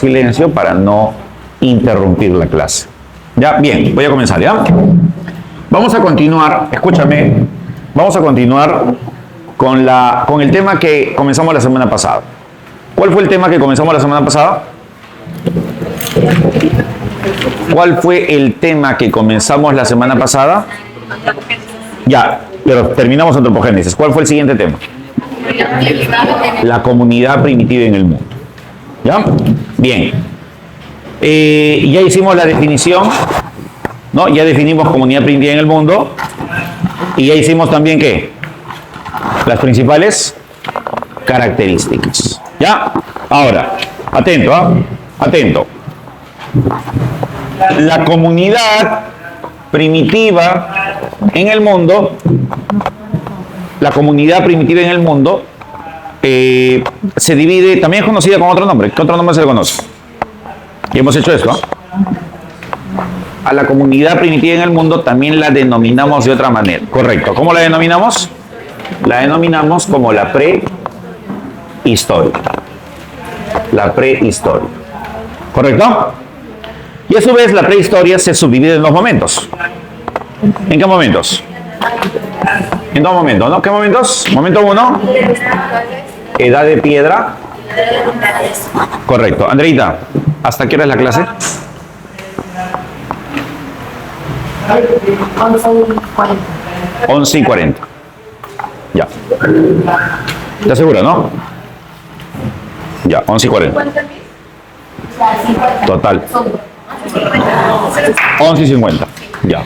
silencio para no interrumpir la clase. Ya, bien, voy a comenzar, ¿ya? Vamos a continuar, escúchame, vamos a continuar con el tema que comenzamos la semana pasada. ¿Cuál fue el tema que comenzamos la semana pasada? ¿Cuál fue el tema que comenzamos la semana pasada? Ya, pero terminamos antropogénesis. ¿Cuál fue el siguiente tema? La comunidad primitiva en el mundo. ¿Ya? Bien. Ya hicimos la definición, ¿no? Ya definimos comunidad primitiva en el mundo. Y ya hicimos también, ¿qué? Las principales características. ¿Ya? Ahora, atento, ¿ah? Atento. La comunidad primitiva en el mundo, se divide, también es conocida con otro nombre. ¿Qué otro nombre se le conoce? Y hemos hecho esto, ¿no? A la comunidad primitiva en el mundo también la denominamos de otra manera. Correcto. ¿Cómo la denominamos? La denominamos como la prehistoria. La prehistoria. ¿Correcto? Y a su vez la prehistoria se subdivide en dos momentos. ¿En qué momentos? En dos momentos, ¿no? ¿Qué momentos? Momento 1. Edad de piedra. Correcto. Andreita, ¿hasta qué hora es la clase? 11:40. Ya. ¿Estás segura, no? Ya, 11:40. Total. 11:50. Ya.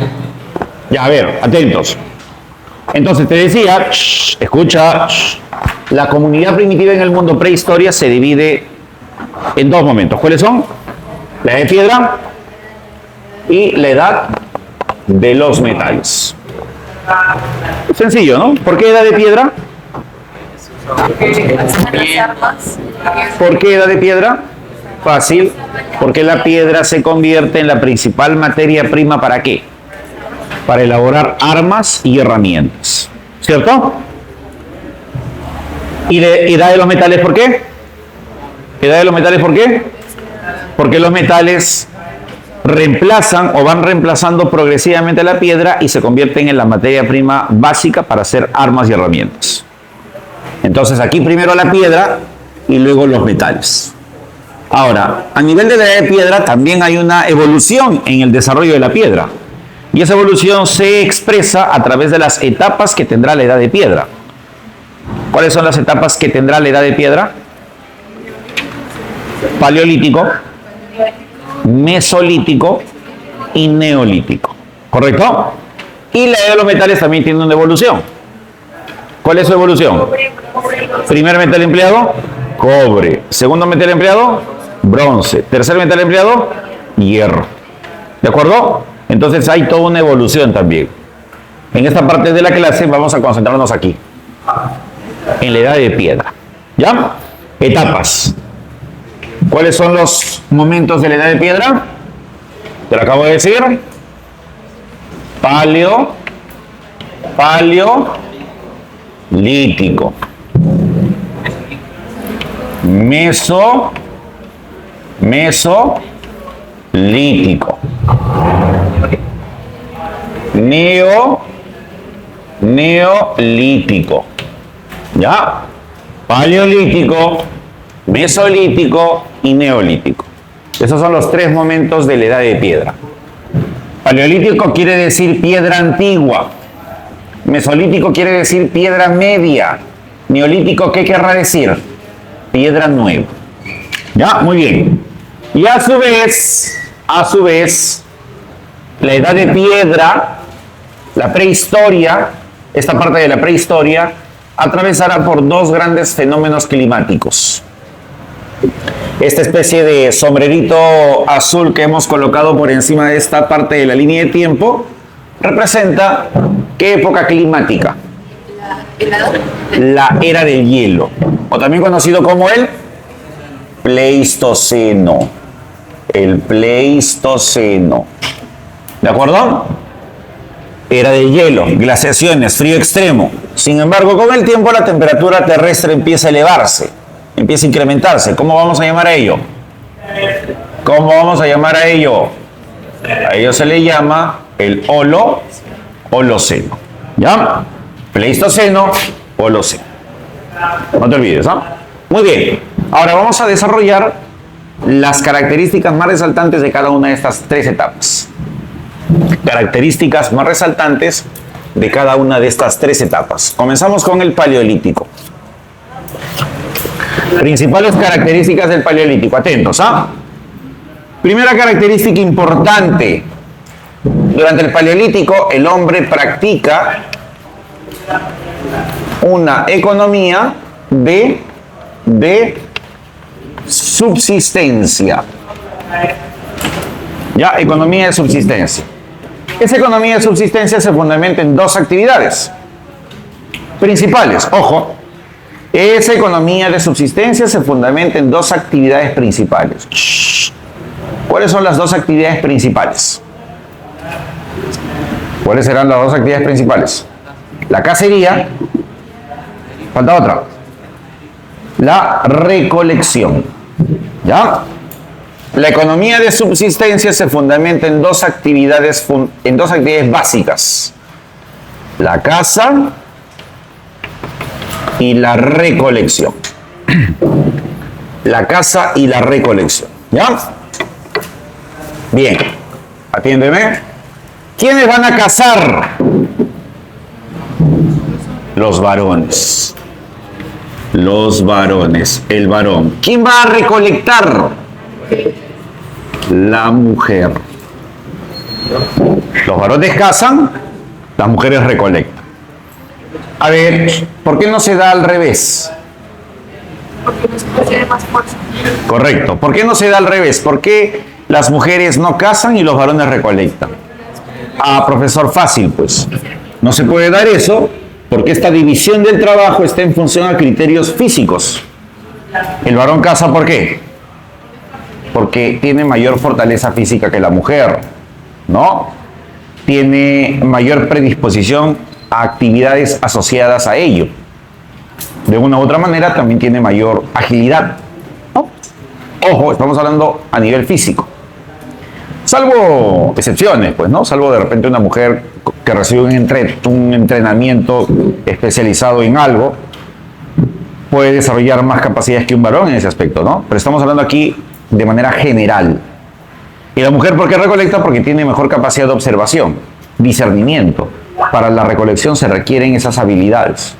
Ya, a ver, atentos. Entonces te decía, escucha, la comunidad primitiva en el mundo prehistoria se divide en dos momentos. ¿Cuáles son? La edad de piedra y la edad de los metales. Sencillo, ¿no? ¿Por qué edad de piedra? ¿Por qué edad de piedra? Fácil, porque la piedra se convierte en la principal materia prima ¿para qué? Para elaborar armas y herramientas, ¿cierto? ¿Y la edad de los metales por qué? ¿Edad de los metales por qué? Porque los metales reemplazan o van reemplazando progresivamente la piedra y se convierten en la materia prima básica para hacer armas y herramientas. Entonces aquí primero la piedra y luego los metales. Ahora, a nivel de la edad de piedra también hay una evolución en el desarrollo de la piedra. Y esa evolución se expresa a través de las etapas que tendrá la edad de piedra. ¿Cuáles son las etapas que tendrá la edad de piedra? Paleolítico, mesolítico y neolítico. ¿Correcto? Y la edad de los metales también tiene una evolución. ¿Cuál es su evolución? Primer metal empleado, cobre. Segundo metal empleado, bronce. Tercer metal empleado, hierro. ¿De acuerdo? Entonces hay toda una evolución también. En esta parte de la clase vamos a concentrarnos aquí, en la edad de piedra. ¿Ya? Etapas. ¿Cuáles son los momentos de la edad de piedra? Te lo acabo de decir. Paleolítico. Mesolítico. Neolítico. ¿Ya? Paleolítico, mesolítico y neolítico. Esos son los tres momentos de la edad de piedra. Paleolítico quiere decir piedra antigua. Mesolítico quiere decir piedra media. Neolítico, ¿qué querrá decir? Piedra nueva. ¿Ya? Muy bien. Y a su vez, la edad de piedra, la prehistoria, esta parte de la prehistoria, atravesará por dos grandes fenómenos climáticos. Esta especie de sombrerito azul que hemos colocado por encima de esta parte de la línea de tiempo representa ¿qué época climática? La era del hielo, o también conocido como el Pleistoceno. El Pleistoceno. ¿De acuerdo? Era de hielo, glaciaciones, frío extremo. Sin embargo, con el tiempo la temperatura terrestre empieza a elevarse, empieza a incrementarse. ¿Cómo vamos a llamar a ello? ¿Cómo vamos a llamar a ello? A ello se le llama el Holoceno. ¿Ya? Pleistoceno, Holoceno. No te olvides, ¿ah? Muy bien. Ahora vamos a desarrollar las características más resaltantes de cada una de estas tres etapas. Características más resaltantes de cada una de estas tres etapas. Comenzamos con el Paleolítico. Principales características del Paleolítico. Atentos, ¿ah? Primera característica importante. Durante el Paleolítico, el hombre practica una economía de subsistencia. Ya, economía de subsistencia. Esa economía de subsistencia se fundamenta en dos actividades principales. Ojo, esa economía de subsistencia se fundamenta en dos actividades principales. ¿Cuáles son las dos actividades principales? ¿Cuáles serán las dos actividades principales? La cacería. Falta otra. La recolección. ¿Ya? La economía de subsistencia se fundamenta en dos actividades básicas. La caza y la recolección. La caza y la recolección. ¿Ya? Bien. Atiéndeme. ¿Quiénes van a cazar? Los varones. Los varones. El varón. ¿Quién va a recolectar? La mujer. Los varones cazan, las mujeres recolectan. A ver, ¿por qué no se da al revés? Porque las mujeres tienen más fuerza. Correcto. ¿Por qué no se da al revés? ¿Por qué las mujeres no cazan y los varones recolectan? Ah, profesor, fácil, pues. No se puede dar eso porque esta división del trabajo está en función a criterios físicos. El varón caza, ¿por qué? Porque tiene mayor fortaleza física que la mujer, ¿no? Tiene mayor predisposición a actividades asociadas a ello. De una u otra manera también tiene mayor agilidad, ¿no? Ojo, estamos hablando a nivel físico. Salvo excepciones, pues, ¿no? Salvo de repente una mujer que recibe un entrenamiento especializado en algo, puede desarrollar más capacidades que un varón en ese aspecto, ¿no? Pero estamos hablando aquí de manera general. ¿Y la mujer por qué recolecta? Porque tiene mejor capacidad de observación, discernimiento. Para la recolección se requieren esas habilidades.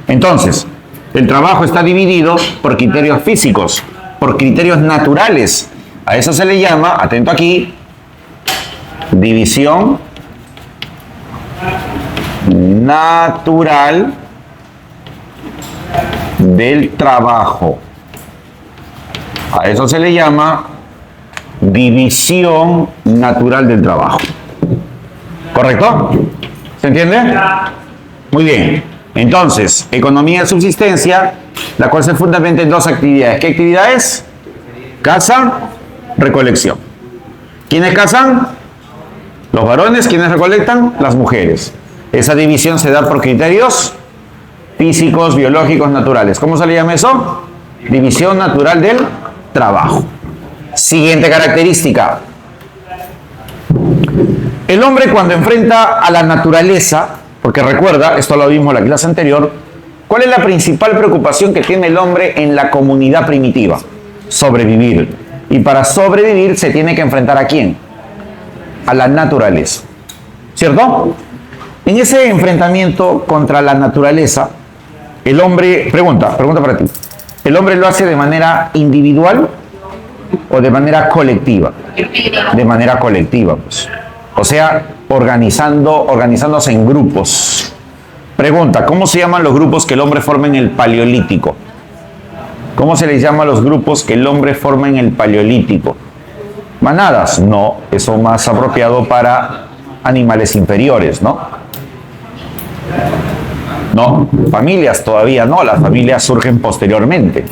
Entonces, el trabajo está dividido por criterios físicos, por criterios naturales. A eso se le llama, atento aquí, división natural del trabajo. A eso se le llama división natural del trabajo. ¿Correcto? ¿Se entiende? Muy bien. Entonces, economía de subsistencia, la cual se fundamenta en dos actividades. ¿Qué actividades? Caza, recolección. ¿Quiénes cazan? Los varones. ¿Quiénes recolectan? Las mujeres. Esa división se da por criterios físicos, biológicos, naturales. ¿Cómo se le llama eso? División natural del trabajo. Siguiente característica. El hombre, cuando enfrenta a la naturaleza, porque recuerda, esto lo vimos en la clase anterior, ¿cuál es la principal preocupación que tiene el hombre en la comunidad primitiva? Sobrevivir. Y para sobrevivir se tiene que enfrentar ¿a quién? A la naturaleza. ¿Cierto? En ese enfrentamiento contra la naturaleza, el hombre, pregunta para ti, ¿el hombre lo hace de manera individual o de manera colectiva? De manera colectiva, pues. O sea, organizándose en grupos. Pregunta, ¿cómo se llaman los grupos que el hombre forma en el Paleolítico? ¿Cómo se les llama a los grupos que el hombre forma en el Paleolítico? ¿Manadas? No, eso más apropiado para animales inferiores, ¿no? No, familias todavía no, las familias surgen posteriormente.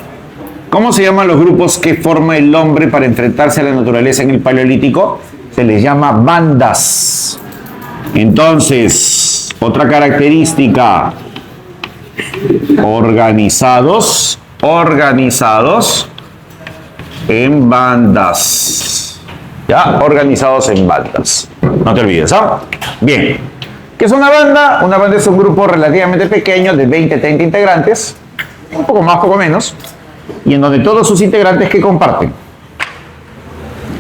¿Cómo se llaman los grupos que forma el hombre para enfrentarse a la naturaleza en el Paleolítico? Se les llama bandas. Entonces, otra característica, organizados en bandas. ¿Ya? Organizados en bandas. No te olvides, ¿ah? Bien. ¿Qué es una banda? Una banda es un grupo relativamente pequeño de 20, 30 integrantes, un poco más, poco menos, y en donde todos sus integrantes, ¿qué comparten?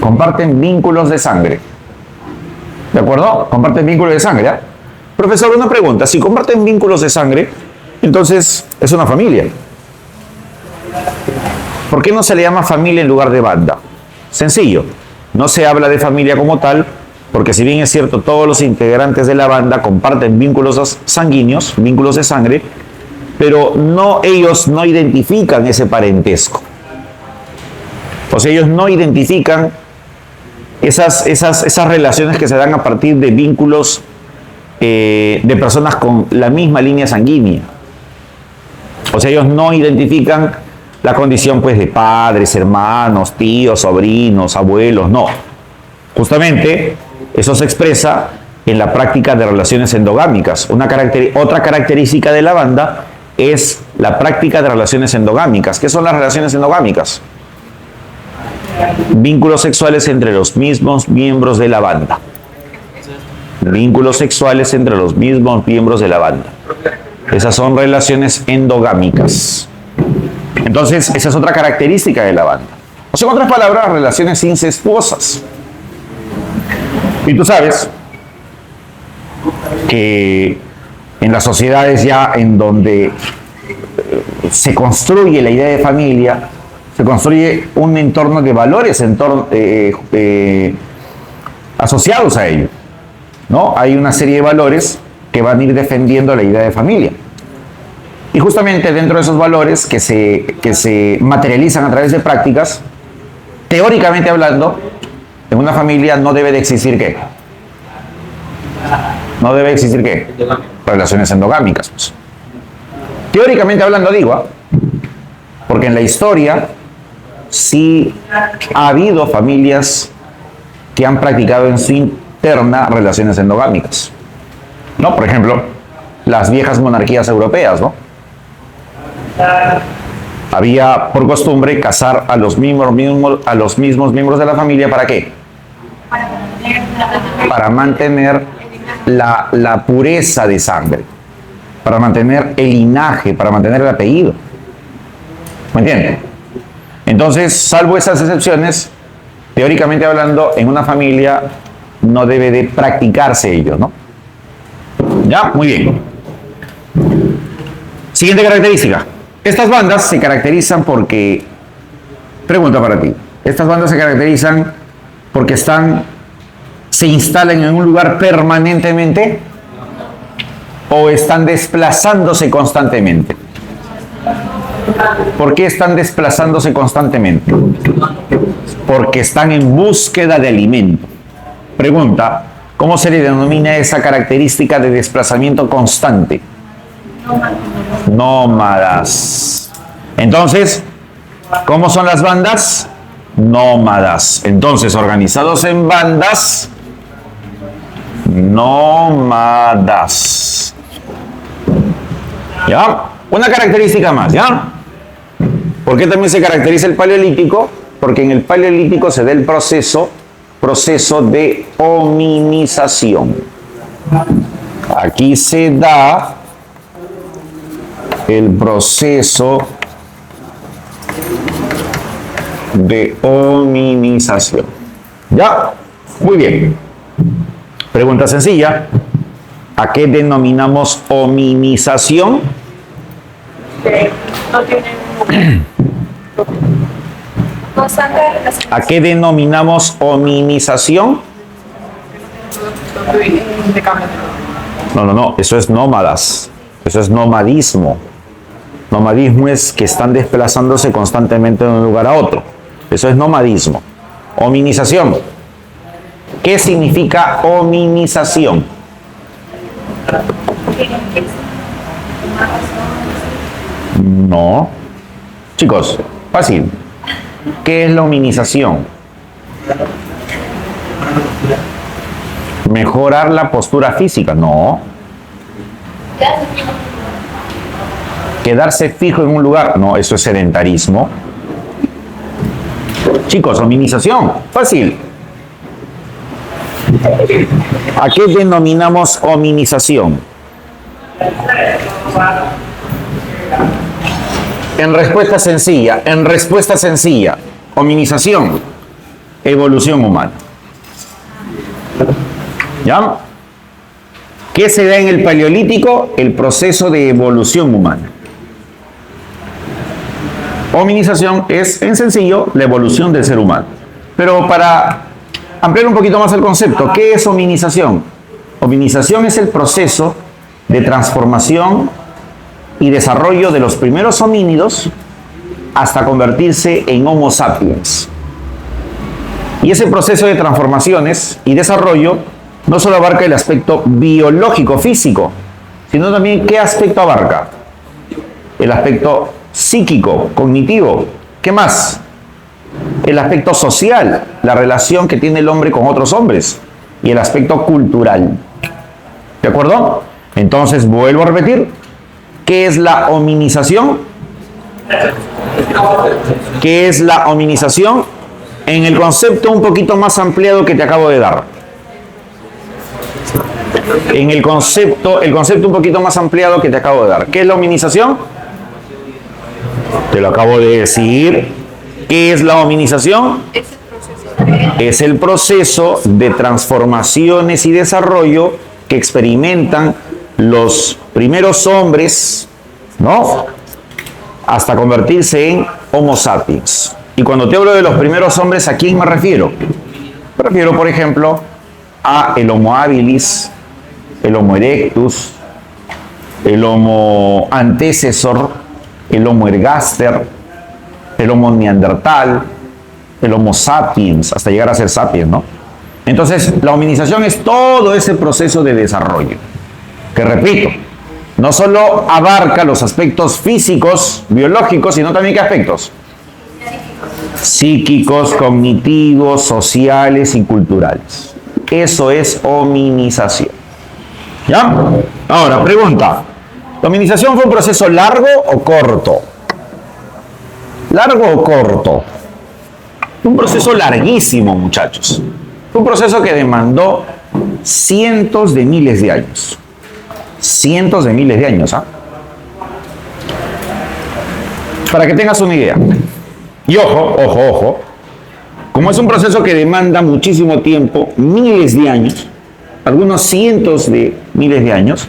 Comparten vínculos de sangre. ¿De acuerdo? Comparten vínculos de sangre, ¿ah? Profesor, una pregunta. Si comparten vínculos de sangre, entonces es una familia. ¿Por qué no se le llama familia en lugar de banda? Sencillo. No se habla de familia como tal, porque si bien es cierto, todos los integrantes de la banda comparten vínculos sanguíneos, vínculos de sangre, pero ellos no identifican ese parentesco. O sea, ellos no identifican esas relaciones que se dan a partir de vínculos de personas con la misma línea sanguínea. O sea, ellos no identifican la condición pues de padres, hermanos, tíos, sobrinos, abuelos, no. Justamente eso se expresa en la práctica de relaciones endogámicas. Otra característica de la banda es la práctica de relaciones endogámicas. ¿Qué son las relaciones endogámicas? Vínculos sexuales entre los mismos miembros de la banda. Vínculos sexuales entre los mismos miembros de la banda. Esas son relaciones endogámicas. Entonces, esa es otra característica de la banda. O sea, en otras palabras, relaciones incestuosas. Y tú sabes que en las sociedades ya en donde se construye la idea de familia, se construye un entorno de valores asociados a ello, ¿no? Hay una serie de valores que van a ir defendiendo la idea de familia. Y justamente dentro de esos valores que se materializan a través de prácticas, teóricamente hablando, en una familia no debe de existir ¿qué? No debe existir ¿qué? Relaciones endogámicas. Pues. Teóricamente hablando digo, porque en la historia sí ha habido familias que han practicado en su interna relaciones endogámicas. ¿No? Por ejemplo, las viejas monarquías europeas, ¿no? Había por costumbre casar a los mismos miembros de la familia, ¿para qué? Para mantener la pureza de sangre, para mantener el linaje, para mantener el apellido. ¿Me entienden? Entonces, salvo esas excepciones, teóricamente hablando, en una familia no debe de practicarse ello, ¿no? ¿Ya? Muy bien. Siguiente característica. Estas bandas se caracterizan porque... Pregunta para ti. Estas bandas se caracterizan porque se instalan en un lugar permanentemente o están desplazándose constantemente. ¿Por qué están desplazándose constantemente? Porque están en búsqueda de alimento. Pregunta, ¿cómo se le denomina esa característica de desplazamiento constante? Nómadas. Entonces, ¿cómo son las bandas? Nómadas. Entonces, organizados en bandas, nómadas. ¿Ya? Una característica más, ¿ya? ¿Por qué también se caracteriza el paleolítico? Porque en el paleolítico se da el proceso de hominización. Aquí se da el proceso de hominización. ¿Ya? Muy bien. Pregunta sencilla. ¿A qué denominamos hominización? ¿A qué denominamos hominización? No. Eso es nómadas. Eso es nomadismo. Nomadismo es que están desplazándose constantemente de un lugar a otro. Eso es nomadismo. Hominización. ¿Qué significa hominización? No. Chicos, fácil. ¿Qué es la hominización? ¿Mejorar la postura física? No. ¿Quedarse fijo en un lugar? No, eso es sedentarismo. Chicos, hominización. Fácil. ¿A qué denominamos hominización? En respuesta sencilla, hominización, evolución humana. ¿Ya? ¿Qué se da en el Paleolítico? El proceso de evolución humana. Hominización es, en sencillo, la evolución del ser humano. Pero para ampliar un poquito más el concepto, ¿qué es hominización? Hominización es el proceso de transformación y desarrollo de los primeros homínidos hasta convertirse en Homo sapiens. Y ese proceso de transformaciones y desarrollo no solo abarca el aspecto biológico, físico, sino también ¿qué aspecto abarca? El aspecto psíquico, cognitivo. ¿Qué más? El aspecto social, la relación que tiene el hombre con otros hombres. Y el aspecto cultural. ¿De acuerdo? Entonces, vuelvo a repetir. ¿Qué es la hominización? ¿Qué es la hominización? En el concepto un poquito más ampliado que te acabo de dar. En el concepto un poquito más ampliado que te acabo de dar. ¿Qué es la hominización? Te lo acabo de decir. ¿Qué es la hominización? Es el proceso de transformaciones y desarrollo que experimentan los primeros hombres, ¿no? Hasta convertirse en Homo sapiens. Y cuando te hablo de los primeros hombres, ¿a quién me refiero? Me refiero, por ejemplo, a el Homo habilis, el Homo erectus, el Homo antecesor, el Homo ergaster, el Homo neandertal, el Homo sapiens, hasta llegar a ser sapiens, ¿no? Entonces, la hominización es todo ese proceso de desarrollo, que repito, no solo abarca los aspectos físicos, biológicos, sino también ¿qué aspectos? Psíquicos, cognitivos, sociales y culturales. Eso es hominización. ¿Ya? Ahora, pregunta. ¿La hominización fue un proceso largo o corto? ¿Largo o corto? Un proceso larguísimo, muchachos. Fue un proceso que demandó cientos de miles de años. Cientos de miles de años, ¿ah? Para que tengas una idea. Y ojo, como es un proceso que demanda muchísimo tiempo, miles de años, algunos cientos de miles de años,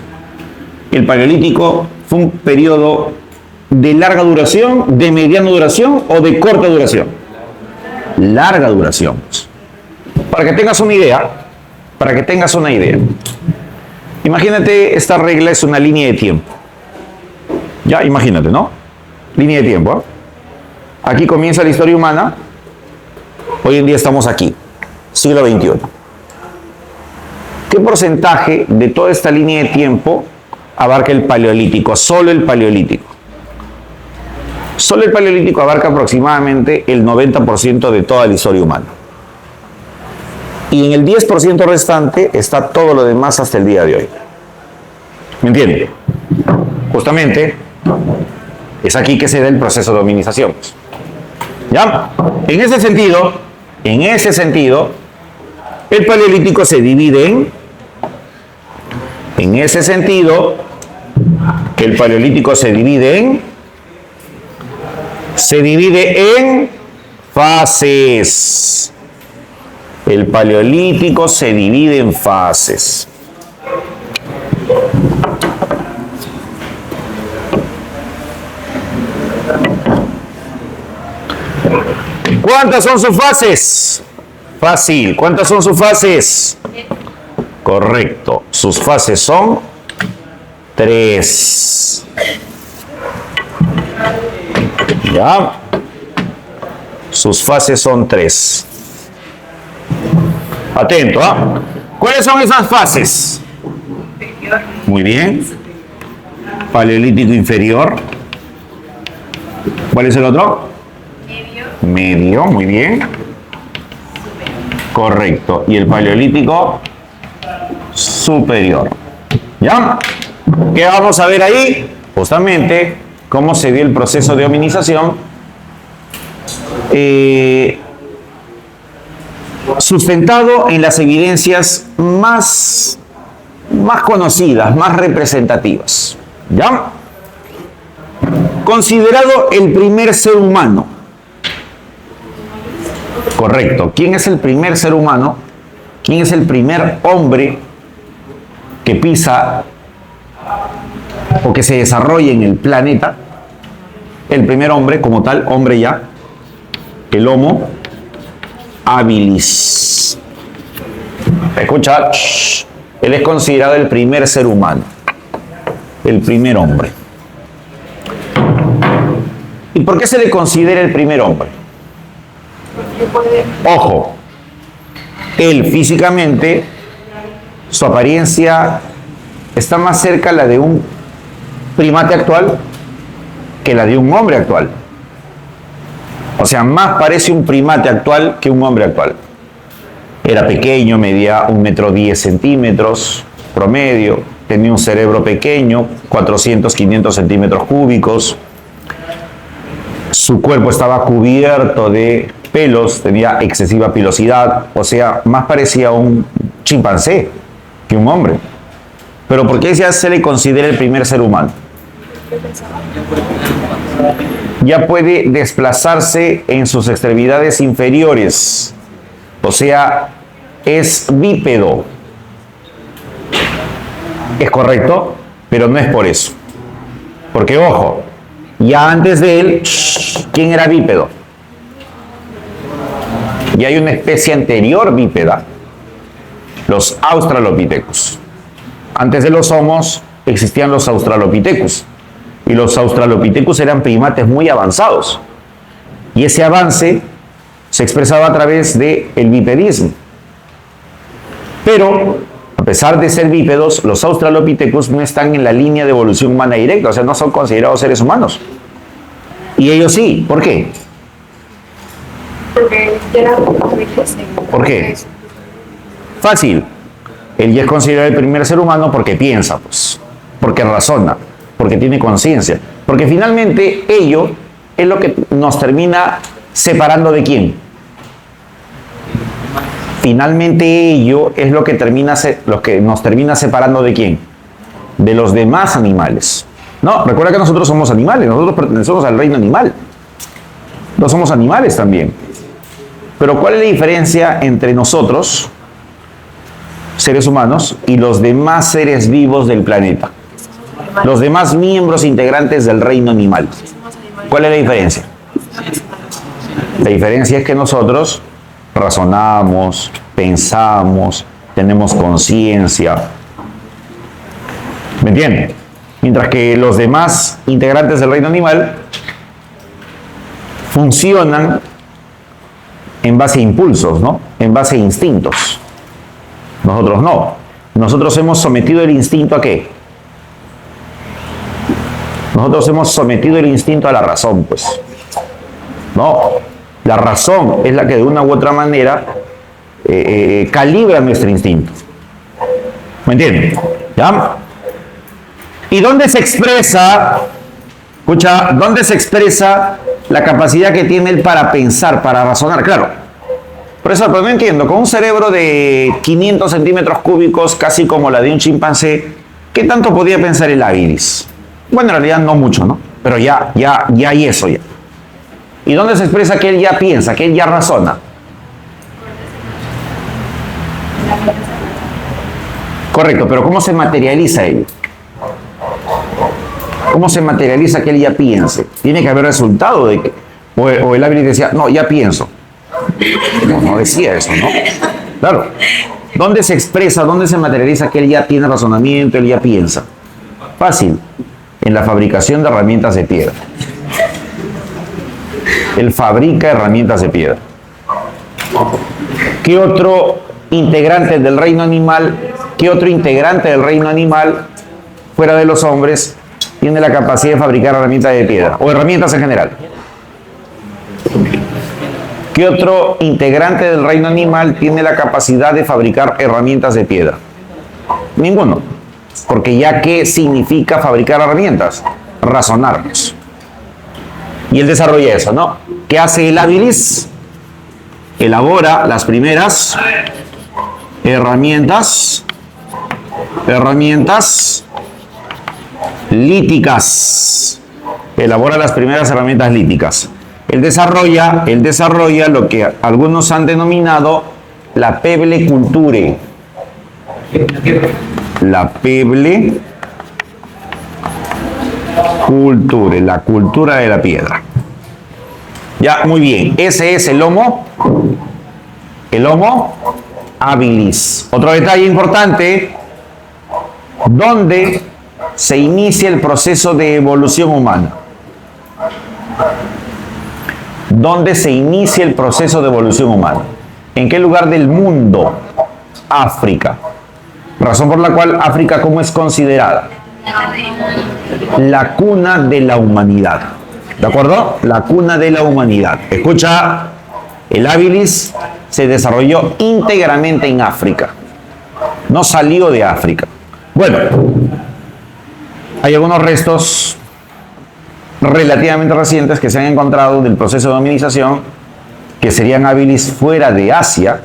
el Paleolítico fue un periodo de larga duración, de mediana duración o de corta duración. Larga duración. Para que tengas una idea, imagínate, esta regla es una línea de tiempo. Ya, imagínate, ¿no? Línea de tiempo, ¿eh? Aquí comienza la historia humana. Hoy en día estamos aquí, siglo XXI. ¿Qué porcentaje de toda esta línea de tiempo abarca el Paleolítico? Solo el Paleolítico. Solo el Paleolítico abarca aproximadamente el 90% de toda la historia humana. Y en el 10% restante está todo lo demás hasta el día de hoy. ¿Me entiende? Justamente es aquí que se da el proceso de hominización. ¿Ya? En ese sentido, el Paleolítico se divide se divide en fases. El Paleolítico se divide en fases. ¿Cuántas son sus fases? Fácil. ¿Cuántas son sus fases? Correcto. Sus fases son 3. ¿Ya? Sus fases son 3. Atento, ¿ah? ¿Cuáles son esas fases? Muy bien. Paleolítico inferior. ¿Cuál es el otro? Medio, muy bien. Correcto. Y el Paleolítico superior. ¿Ya? ¿Qué vamos a ver ahí? Justamente cómo se dio el proceso de hominización. sustentado en las evidencias más conocidas, más representativas. ¿Ya? Considerado el primer ser humano. Correcto. ¿Quién es el primer ser humano? ¿Quién es el primer hombre que pisa o que se desarrolla en el planeta? El primer hombre, como tal, hombre ya, el Homo habilis. Escucha, él es considerado el primer ser humano, el primer hombre. ¿Y por qué se le considera el primer hombre? Ojo, él físicamente, su apariencia está más cerca a la de un primate actual que la de un hombre actual. O sea, más parece un primate actual que un hombre actual. Era pequeño, medía 1,10 m promedio, tenía un cerebro pequeño, 400-500 centímetros cúbicos. Su cuerpo estaba cubierto de pelos, tenía excesiva pilosidad, o sea, más parecía un chimpancé que un hombre. Pero ¿por qué ya se le considera el primer ser humano? Ya puede desplazarse en sus extremidades inferiores, o sea, es bípedo. Es correcto, pero no es por eso. Porque, ojo, ya antes de él, ¿quién era bípedo? Y hay una especie anterior bípeda, los Australopithecus. Antes de los Homos existían los Australopithecus. Y los Australopithecus eran primates muy avanzados. Y ese avance se expresaba a través del bipedismo. Pero, a pesar de ser bípedos, los Australopithecus no están en la línea de evolución humana directa, o sea, no son considerados seres humanos. Y ellos sí. ¿Por qué? Porque era ¿Por qué? Fácil. Él ya es considerado el primer ser humano porque piensa, pues, porque razona, porque tiene conciencia. Porque finalmente ello es lo que nos termina separando de quién. Finalmente ello es lo que nos termina separando de quién. De los demás animales. No, recuerda que nosotros somos animales, nosotros pertenecemos al reino animal. No somos animales también. Pero ¿cuál es la diferencia entre nosotros, seres humanos, y los demás seres vivos del planeta? Los demás miembros integrantes del reino animal. ¿Cuál es la diferencia? La diferencia es que nosotros razonamos, pensamos, tenemos conciencia. ¿Me entienden? Mientras que los demás integrantes del reino animal funcionan en base a impulsos, ¿no? En base a instintos. Nosotros no. Nosotros hemos sometido el instinto ¿a qué? Nosotros hemos sometido el instinto a la razón, pues. No. La razón es la que de una u otra manera calibra nuestro instinto. ¿Me entienden? ¿Ya? ¿Y dónde se expresa? Escucha, ¿dónde se expresa la capacidad que tiene él para pensar, para razonar? Claro. Por eso, pues no entiendo, con un cerebro de 500 centímetros cúbicos, casi como la de un chimpancé, ¿qué tanto podía pensar el habilis? Bueno, en realidad no mucho, ¿no? Pero ya hay eso ya. ¿Y dónde se expresa que él ya piensa, que él ya razona? Correcto, pero ¿cómo se materializa ello? ¿Cómo se materializa que él ya piense? Tiene que haber resultado de que... O el hábil decía, no, ya pienso. No decía eso, ¿no? Claro. ¿Dónde se expresa, dónde se materializa que él ya tiene razonamiento, él ya piensa? Fácil. En la fabricación de herramientas de piedra. Él fabrica herramientas de piedra. ¿Qué otro integrante del reino animal, fuera de los hombres, tiene la capacidad de fabricar herramientas de piedra? O herramientas en general. ¿Qué otro integrante del reino animal tiene la capacidad de fabricar herramientas de piedra? Ninguno. Porque ya, ¿qué significa fabricar herramientas? Razonarnos. Y él desarrolla eso, ¿no? ¿Qué hace el habilis? elabora las primeras herramientas líticas. Elabora las primeras herramientas líticas. Él desarrolla lo que algunos han denominado la peble culture. La peble culture, la cultura de la piedra. Ya, muy bien. Ese es el Homo habilis. Otro detalle importante, ¿dónde se inicia el proceso de evolución humana? ¿Dónde se inicia el proceso de evolución humana? ¿En qué lugar del mundo? África. Razón por la cual África, ¿cómo es considerada? La cuna de la humanidad. ¿De acuerdo? La cuna de la humanidad. Escucha, el habilis se desarrolló íntegramente en África. No salió de África. Bueno, hay algunos restos relativamente recientes que se han encontrado del proceso de hominización que serían habilis fuera de Asia,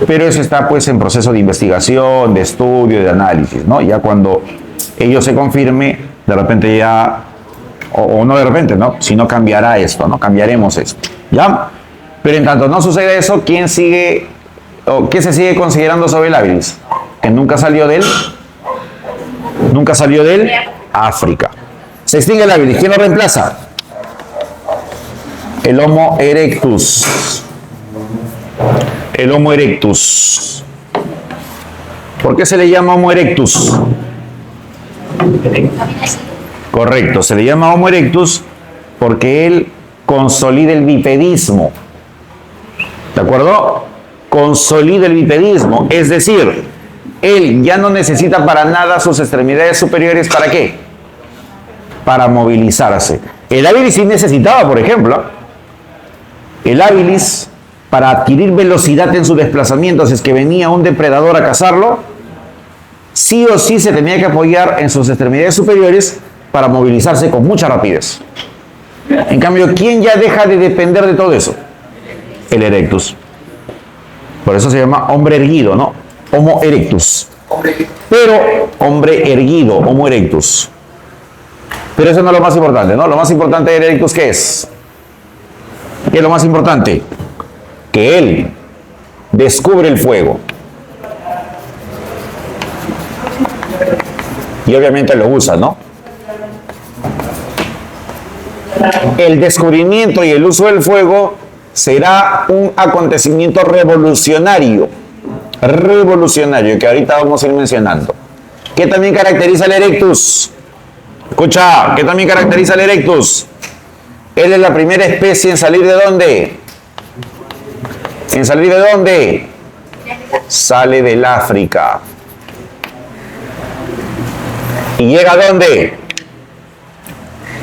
pero eso está pues en proceso de investigación, de estudio, de análisis, ¿no? Ya cuando ello se confirme, de repente ya, o no de repente, ¿no? Si no cambiará esto, ¿no? Cambiaremos esto, ¿ya? Pero en tanto no sucede eso, ¿quién sigue, o qué se sigue considerando sobre el habilis? Que nunca salió del África. Se extingue el habilis. ¿Quién lo reemplaza? El Homo erectus. El Homo erectus. ¿Por qué se le llama Homo erectus? Correcto, se le llama Homo erectus porque él consolida el bipedismo. ¿De acuerdo? Consolida el bipedismo. Es decir, él ya no necesita para nada sus extremidades superiores. ¿Para qué? Para movilizarse. El habilis sí necesitaba, por ejemplo, el habilis para adquirir velocidad en su desplazamiento, si es que venía un depredador a cazarlo, sí o sí se tenía que apoyar en sus extremidades superiores para movilizarse con mucha rapidez. En cambio, ¿quién ya deja de depender de todo eso? El erectus. Por eso se llama hombre erguido, ¿no? Homo erectus. Pero hombre erguido, Homo erectus. Pero eso no es lo más importante, ¿no? Lo más importante del erectus, ¿qué es? ¿Qué es lo más importante? Que él descubre el fuego. Y obviamente lo usa, ¿no? El descubrimiento y el uso del fuego será un acontecimiento revolucionario. Revolucionario, que ahorita vamos a ir mencionando. ¿Qué también caracteriza al erectus? Escucha, ¿qué también caracteriza al erectus? Él es la primera especie en salir ¿de dónde? ¿En salir de dónde? Sale del África. ¿Y llega a dónde?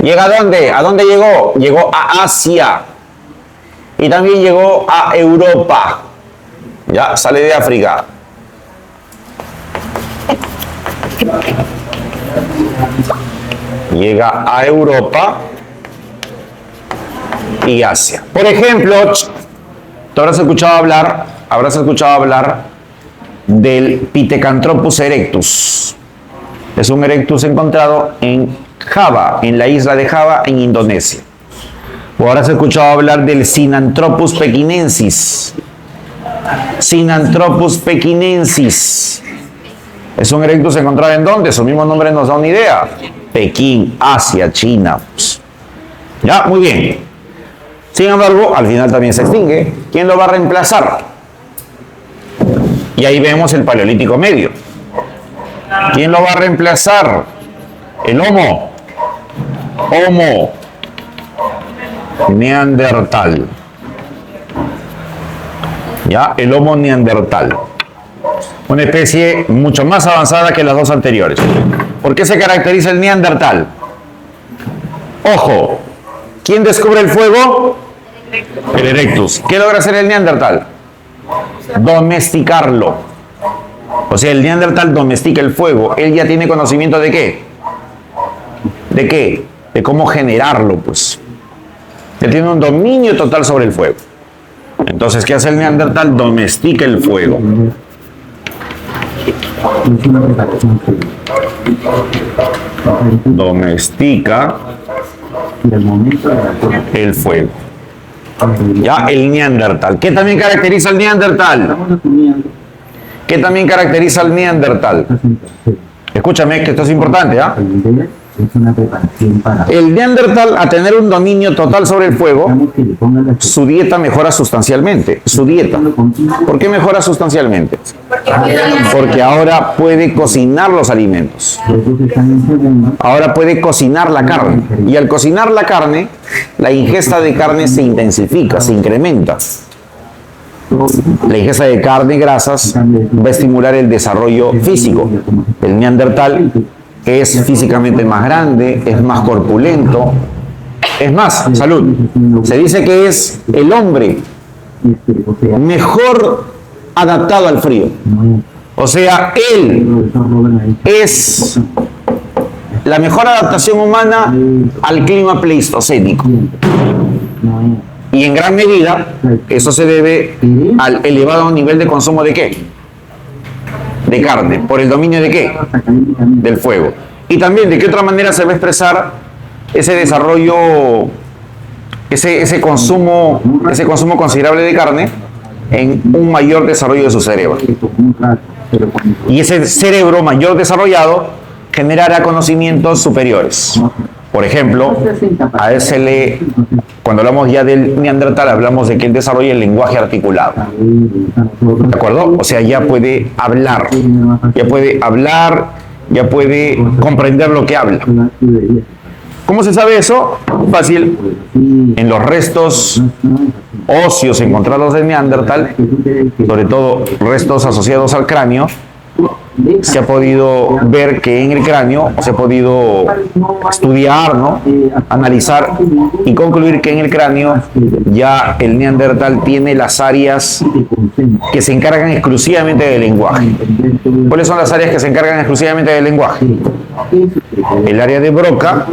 ¿Llega a dónde? ¿A dónde llegó? Llegó a Asia. Y también llegó a Europa. Ya, sale de África. Llega a Europa y Asia. Por ejemplo, tú habrás escuchado hablar del Pithecanthropus erectus. Es un erectus encontrado en Java, en la isla de Java, en Indonesia. O habrás escuchado hablar del Sinanthropus pekinensis. Sinanthropus pekinensis. Es un erectus encontrado ¿en dónde? Su mismo nombre nos da una idea. Pekín, Asia, China. Ya, muy bien. Sin embargo, al final también se extingue. ¿Quién lo va a reemplazar? Y ahí vemos el Paleolítico Medio. ¿Quién lo va a reemplazar? El Homo Neandertal. Ya, el Homo Neandertal. Una especie mucho más avanzada que las dos anteriores. ¿Por qué se caracteriza el Neandertal? Ojo, ¿quién descubre el fuego? El erectus. ¿Qué logra hacer el Neandertal? Domesticarlo. O sea, el Neandertal domestica el fuego. Él ya tiene conocimiento ¿de qué? ¿De qué? De cómo generarlo, pues. Él tiene un dominio total sobre el fuego. Entonces, ¿qué hace el neandertal? Domestica el fuego. Es una preparación que Domestica y al momento de la cosa, el fuego. Ya, el neandertal. ¿Qué también caracteriza al neandertal? estamos asumiendo ¿Qué también caracteriza al neandertal? Escúchame, que esto es importante, ¿ah? es una preparación para El neandertal, a tener un dominio total sobre el fuego, digamos que le pongan la su dieta mejora sustancialmente. Su dieta. ¿Por qué mejora sustancialmente? Porque ahora puede cocinar los alimentos. luego están en segundo, Ahora puede cocinar la carne. Y al cocinar la carne, la ingesta de carne se intensifica, se incrementa. La ingesta de carne y grasas va a estimular el desarrollo físico. El neandertal es físicamente más grande, es más corpulento. Es más, salud. Se dice que es el hombre o sea, mejor adaptado al frío. no O sea, él el profesor Robert ahí, es la mejor adaptación humana al clima pleistocénico. no es. Y en gran medida, eso se debe al elevado nivel de consumo de qué? De carne. ¿Por el dominio de qué? Académicamente, Del fuego. Y también, ¿de qué otra manera se va a expresar ese desarrollo, ese consumo considerable de carne en un mayor desarrollo de su cerebro? esto fue un rato, pero cuando Y ese cerebro mayor desarrollado generará conocimientos superiores. Por ejemplo, a él se le, cuando hablamos ya del neandertal, hablamos de que él desarrolla el lenguaje articulado. ¿De acuerdo? O sea, ya puede hablar, ya puede comprender lo que habla. ¿Cómo se sabe eso? Fácil. En los restos óseos encontrados del neandertal, sobre todo restos asociados al cráneo, se ha podido ver que en el cráneo se ha podido estudiar, ¿no? Analizar y concluir que en el cráneo ya el neandertal tiene las áreas que se encargan exclusivamente del lenguaje. ¿Cuáles son las áreas que se encargan exclusivamente del lenguaje? El área de Broca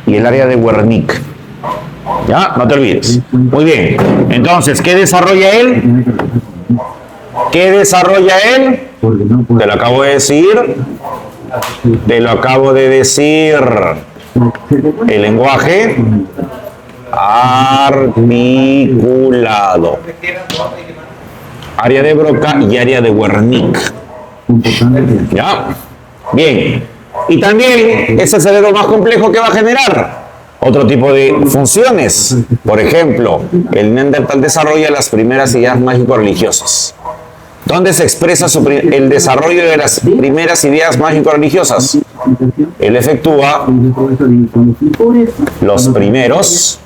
y el área de Wernicke. ¿Ya? No te olvides. Muy bien. Entonces, ¿qué desarrolla él? ¿Qué desarrolla él? Te lo acabo de decir. Te lo acabo de decir. El lenguaje articulado. Área de Broca y área de Wernicke. ¿Ya? Bien. Y también ese cerebro más complejo que va a generar otro tipo de funciones. Por ejemplo, el neandertal desarrolla las primeras ideas mágico-religiosas. ¿Dónde se expresa el desarrollo de las primeras ideas mágico-religiosas? Él efectúa los primeros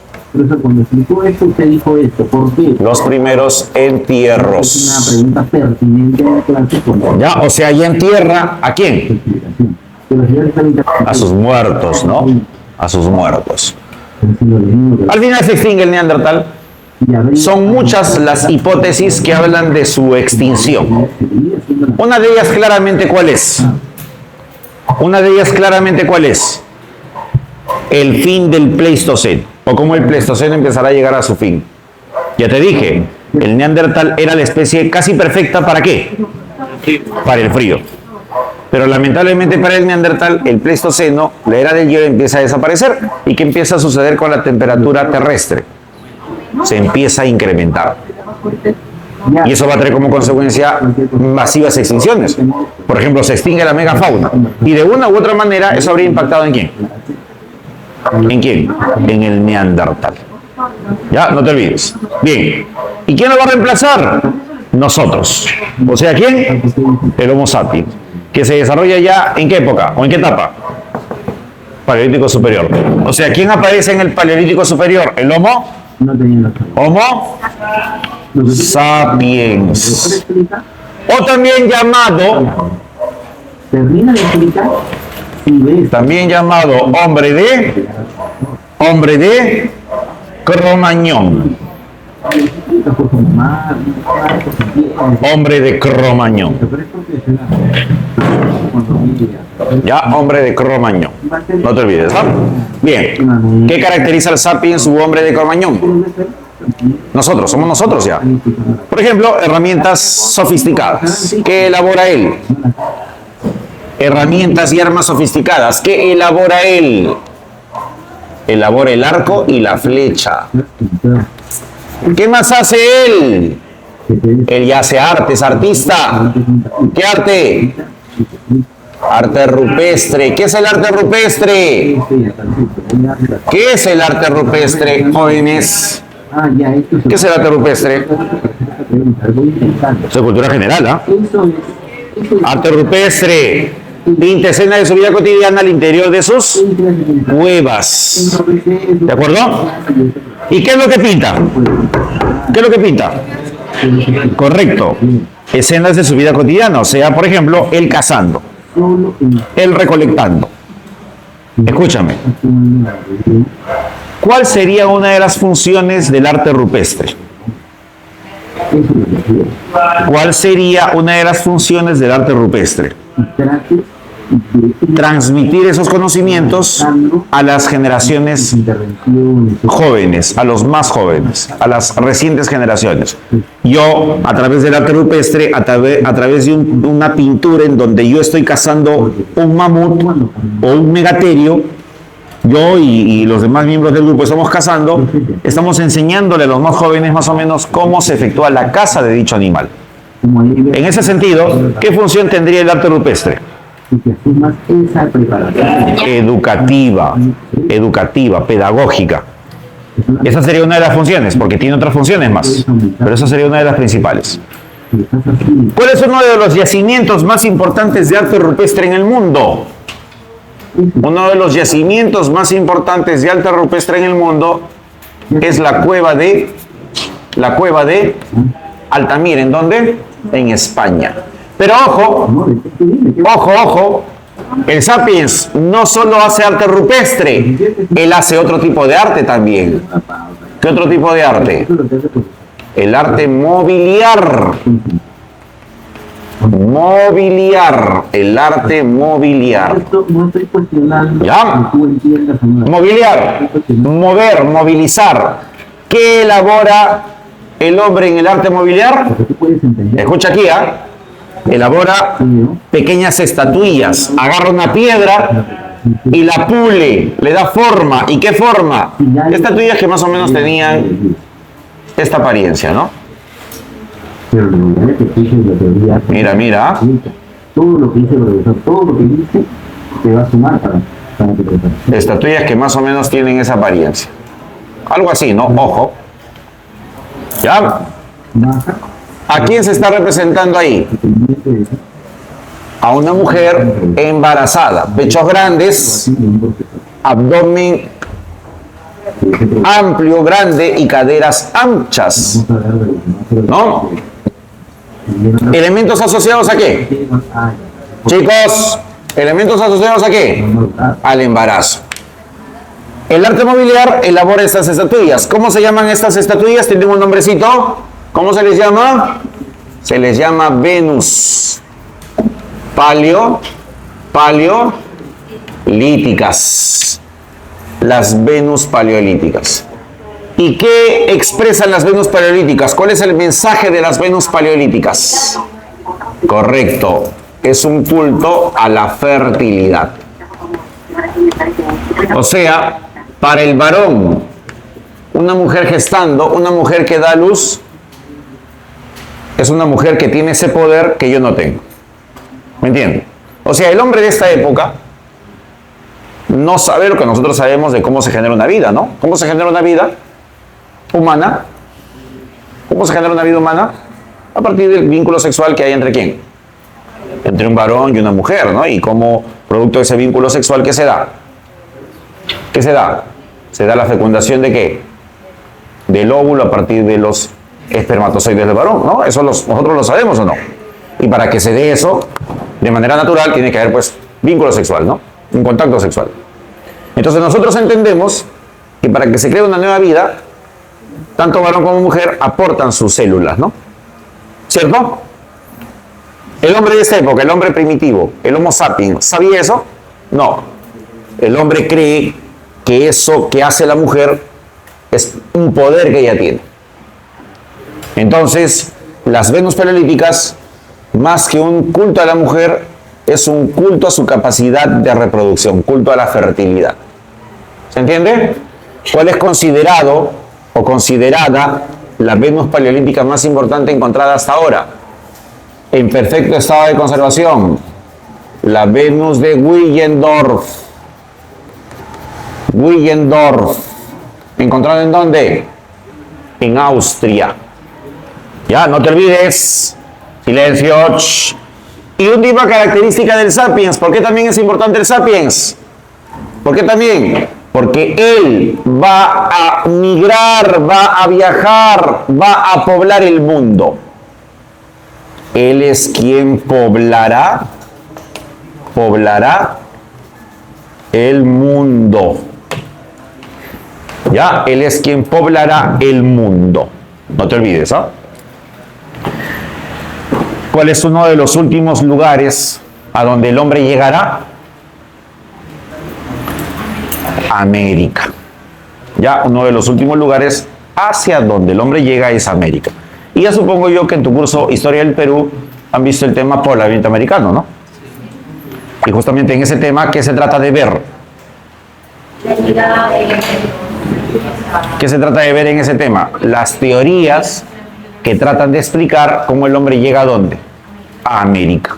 cuando explicó esto, usted dijo esto. ¿Por qué? los primeros entierros. Una pregunta pertinente de la clase. Ya, o sea, ya entierra ¿a quién? A sus muertos, ¿no? A sus muertos. Al final se extingue el neandertal. Son muchas las hipótesis que hablan de su extinción. Una de ellas claramente, ¿cuál es? Una de ellas claramente, ¿cuál es? El fin del Pleistoceno, o cómo el Pleistoceno empezará a llegar a su fin. Ya te dije, el neandertal era la especie casi perfecta ¿para qué? Para el frío. Pero lamentablemente para el neandertal, el Pleistoceno, la era del hielo empieza a desaparecer. ¿Y qué empieza a suceder con la temperatura terrestre? Se empieza a incrementar. Y eso va a traer como consecuencia masivas extinciones. Por ejemplo, se extingue la megafauna. Y de una u otra manera, eso habría impactado ¿en quién? ¿En quién? En el neandertal. Ya, no te olvides. Bien. ¿Y quién lo va a reemplazar? Nosotros. O sea, ¿quién? El Homo sapiens. Que se desarrolla ya ¿en qué época? ¿O en qué etapa? Paleolítico superior. O sea, ¿quién aparece en el Paleolítico superior? El Homo. Homo sapiens. O también llamado, también llamado hombre de Cromañón. Hombre de Cromañón. Ya, hombre de Cromañón. No te olvides, ¿no? Bien. ¿Qué caracteriza al sapiens su hombre de Cromañón? Nosotros, somos nosotros ya. Por ejemplo, herramientas sofisticadas. ¿Qué elabora él? Herramientas y armas sofisticadas. ¿Qué elabora él? Elabora el arco y la flecha. ¿Qué más hace él? Él ya hace arte, es artista. ¿Qué arte? Arte rupestre. ¿Qué es el arte rupestre? ¿Qué es el arte rupestre, jóvenes? ¿Qué es el arte rupestre? Es de cultura general, ¿ah? Arte rupestre. Pinta escenas de su vida cotidiana al interior de sus cuevas. ¿De acuerdo? ¿Y qué es lo que pinta? ¿Qué es lo que pinta? Correcto. Escenas de su vida cotidiana. O sea, por ejemplo, él cazando. Él recolectando. Escúchame. ¿Cuál sería una de las funciones del arte rupestre? ¿Cuál sería una de las funciones del arte rupestre? Transmitir esos conocimientos a las generaciones jóvenes, a los más jóvenes, a las recientes generaciones. Yo, a través del arte rupestre, a través de una pintura en donde yo estoy cazando un mamut o un megaterio, yo y los demás miembros del grupo estamos cazando, estamos enseñándole a los más jóvenes más o menos cómo se efectúa la caza de dicho animal. En ese sentido, ¿qué función tendría el arte rupestre? Educativa, pedagógica. Esa sería una de las funciones, porque tiene otras funciones más, pero esa sería una de las principales. ¿Cuál es uno de los yacimientos más importantes de arte rupestre en el mundo? Uno de los yacimientos más importantes de arte rupestre en el mundo es la cueva de Altamira. ¿En dónde? En España. Pero ojo, el Sapiens no solo hace arte rupestre, él hace otro tipo de arte también. ¿Qué otro tipo de arte? El arte mobiliar. El arte mobiliar. ¿Ya? Mobiliar, mover, movilizar. ¿Qué elabora el hombre en el arte mobiliar? Escucha aquí, ¿ah? Elabora pequeñas estatuillas, agarra una piedra y la pule, le da forma. ¿Y qué forma? Estatuillas que más o menos tenían esta apariencia, ¿no? Mira. Todo lo que dice el profesor, todo lo que dice, te va a sumar para que te estatuillas que más o menos tienen esa apariencia. Algo así, ¿no? Ojo. ¿Ya? ¿A quién se está representando ahí? A una mujer embarazada, pechos grandes, abdomen amplio, grande y caderas anchas, ¿no? ¿Elementos asociados a qué? Chicos, ¿elementos asociados a qué? Al embarazo. El arte mobiliar elabora estas estatuillas. ¿Cómo se llaman estas estatuillas? ¿Tienen un nombrecito? ¿Cómo se les llama? Se les llama Venus paleolíticas. Las Venus paleolíticas. ¿Y qué expresan las Venus paleolíticas? ¿Cuál es el mensaje de las Venus paleolíticas? Correcto. Es un culto a la fertilidad. O sea, para el varón, una mujer gestando, una mujer que da luz, es una mujer que tiene ese poder que yo no tengo. ¿Me entienden? O sea, el hombre de esta época no sabe lo que nosotros sabemos de cómo se genera una vida, ¿no? ¿Cómo se genera una vida humana? ¿Cómo se genera una vida humana? A partir del vínculo sexual que hay entre quién? Entre un varón y una mujer, ¿no? Y como producto de ese vínculo sexual, ¿qué se da? ¿Qué se da? Se da la fecundación de ¿qué? Del óvulo a partir de los espermatozoides del varón, ¿no? Eso nosotros lo sabemos o no. Y para que se dé eso, de manera natural, tiene que haber, pues, vínculo sexual, ¿no? Un contacto sexual. Entonces nosotros entendemos que para que se cree una nueva vida, tanto varón como mujer aportan sus células, ¿no? ¿Cierto? El hombre de esta época, el hombre primitivo, el Homo sapiens, ¿sabía eso? No. El hombre cree que eso que hace la mujer es un poder que ella tiene. Entonces, las Venus paleolíticas, más que un culto a la mujer, es un culto a su capacidad de reproducción, culto a la fertilidad. ¿Se entiende? ¿Cuál es considerado o considerada la Venus paleolítica más importante encontrada hasta ahora? En perfecto estado de conservación, la Venus de Willendorf. Willendorf. ¿Encontrado en dónde? En Austria. Ya, no te olvides. Silencio. Shh. Y última característica del Sapiens. ¿Por qué también es importante el Sapiens? ¿Por qué también? Porque él va a migrar, va a viajar, va a poblar el mundo. Él es quien poblará el mundo. Ya, él es quien poblará el mundo. No te olvides, ¿ah? ¿Cuál es uno de los últimos lugares a donde el hombre llegará? América. Ya, uno de los últimos lugares hacia donde el hombre llega es América. Y ya supongo yo que en tu curso Historia del Perú han visto el tema poblamiento americano, ¿no? Y justamente en ese tema, ¿qué se trata de ver? ¿Qué se trata de ver en ese tema? Las teorías que tratan de explicar cómo el hombre llega a ¿dónde? A América.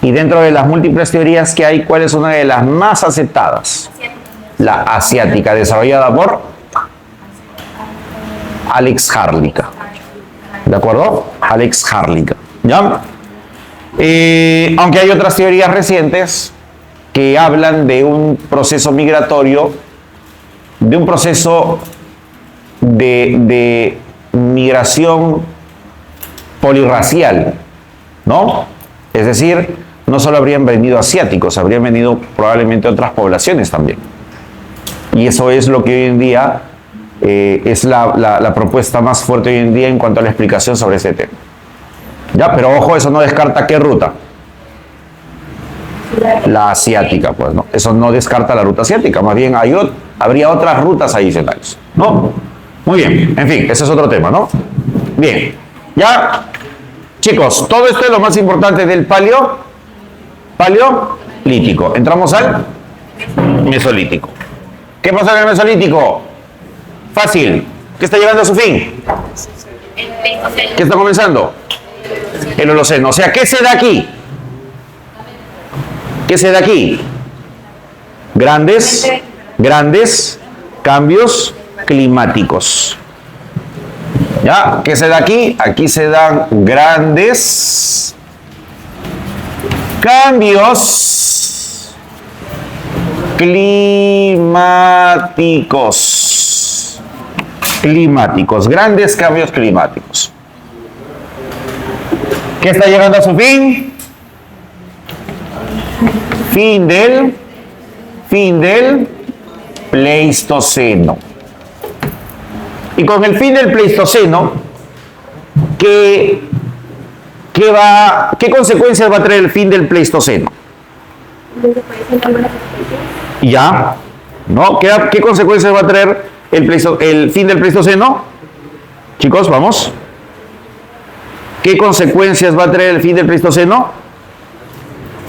Y dentro de las múltiples teorías que hay, ¿cuál es una de las más aceptadas? La asiática, desarrollada por Alex Harlicka. ¿De acuerdo? Alex Harlicka. ¿Ya? Aunque hay otras teorías recientes que hablan de un proceso migratorio, de un proceso de migración polirracial, ¿no? Es decir, no solo habrían venido asiáticos, habrían venido probablemente otras poblaciones también. Y eso es lo que hoy en día es la propuesta más fuerte hoy en día en cuanto a la explicación sobre este tema. Ya, pero ojo, eso no descarta qué ruta. La asiática, pues, ¿no? Eso no descarta la ruta asiática, más bien habría otras rutas adicionales, ¿no? Muy bien, en fin, ese es otro tema, ¿no? Bien, ya, chicos, todo esto es lo más importante del paleolítico. Entramos al mesolítico. ¿Qué pasa en el mesolítico? Fácil. ¿Qué está llegando a su fin? ¿Qué está comenzando? El Holoceno. O sea, ¿qué se da aquí? ¿Qué se da aquí? Grandes cambios climáticos. ¿Ya? ¿Qué se da aquí? Aquí se dan grandes cambios climáticos. Grandes cambios climáticos. ¿Qué está llegando a su fin? Fin del Pleistoceno. Y con el fin del Pleistoceno, ¿qué consecuencias va a traer el fin del Pleistoceno? ¿Ya? ¿No? ¿Qué consecuencias va a traer el fin del Pleistoceno? Chicos, vamos. ¿Qué consecuencias va a traer el fin del Pleistoceno?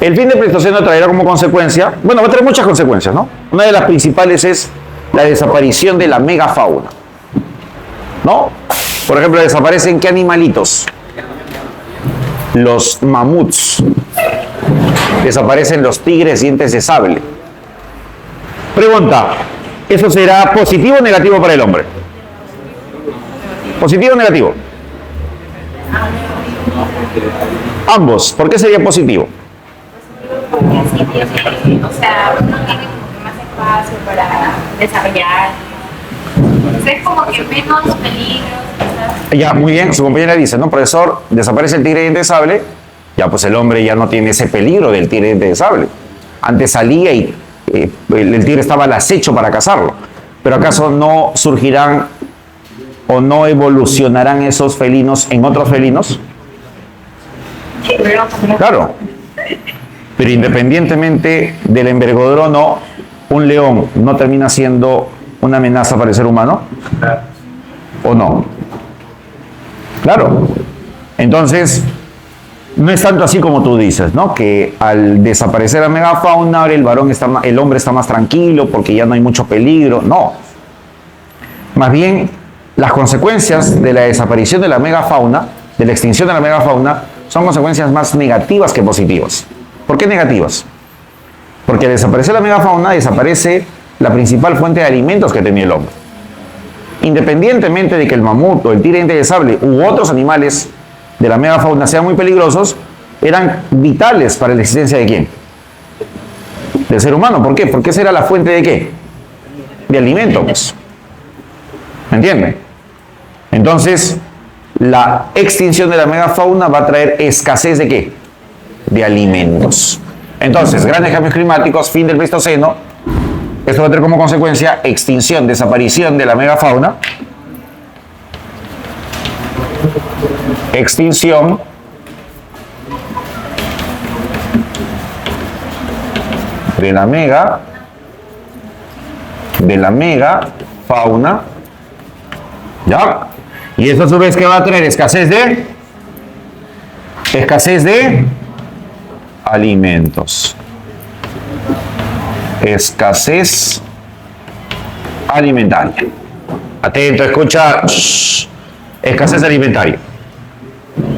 El fin del Pleistoceno traerá como consecuencia, bueno, va a traer muchas consecuencias, ¿no? Una de las principales es la desaparición de la megafauna, ¿no? Por ejemplo, desaparecen ¿qué animalitos? Los mamuts. Desaparecen los tigres dientes de sable. Pregunta, ¿eso será positivo o negativo para el hombre? ¿Positivo o negativo? Ambos. ¿Por qué sería positivo? Porque así tiene, o sea, uno tiene como que más espacio para desarrollar. Es como que menos peligros, quizás. Ya, muy bien, su compañera dice, ¿no? Profesor, desaparece el tigre diente de sable, ya pues el hombre ya no tiene ese peligro del tigre diente de sable. Antes salía y el tigre estaba al acecho para cazarlo. Pero ¿acaso no surgirán o no evolucionarán esos felinos en otros felinos? Claro. Pero independientemente del envergadura o no, un león no termina siendo una amenaza para el ser humano, ¿o no? Claro. Entonces, no es tanto así como tú dices, ¿no? Que al desaparecer la megafauna, ahora el hombre está más tranquilo porque ya no hay mucho peligro. No. Más bien, las consecuencias de la desaparición de la megafauna, de la extinción de la megafauna, son consecuencias más negativas que positivas. ¿Por qué negativas? Porque al desaparecer la megafauna, desaparece la principal fuente de alimentos que tenía el hombre. Independientemente de que el mamut o el tigre de sable u otros animales de la megafauna sean muy peligrosos, eran vitales para la existencia de ¿quién? Del ser humano. ¿Por qué? Porque esa era la fuente de ¿qué? De alimento, pues. ¿Me entienden? Entonces, la extinción de la megafauna va a traer escasez de ¿qué? De alimentos. Entonces, grandes cambios climáticos, fin del Pleistoceno. Esto va a tener como consecuencia extinción, desaparición de la megafauna. Extinción de la megafauna. ¿Ya? Y esto a su vez que va a tener escasez de alimentos. Escasez alimentaria. Atento, escucha. Escasez alimentaria.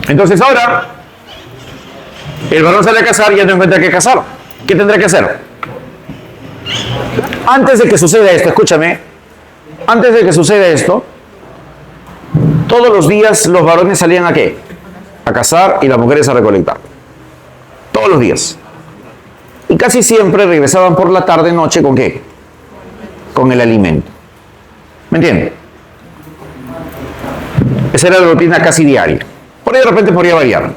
Entonces ahora, el varón sale a cazar y ya no encuentra qué cazar. ¿Qué tendrá que hacer? Antes de que suceda esto, escúchame, antes de que suceda esto, todos los días los varones salían ¿a qué? A cazar y las mujeres a recolectar. Todos los días. Y casi siempre regresaban por la tarde, noche, ¿con qué? Con el alimento. ¿Me entienden? Esa era la rutina casi diaria. Por ahí de repente podría variar.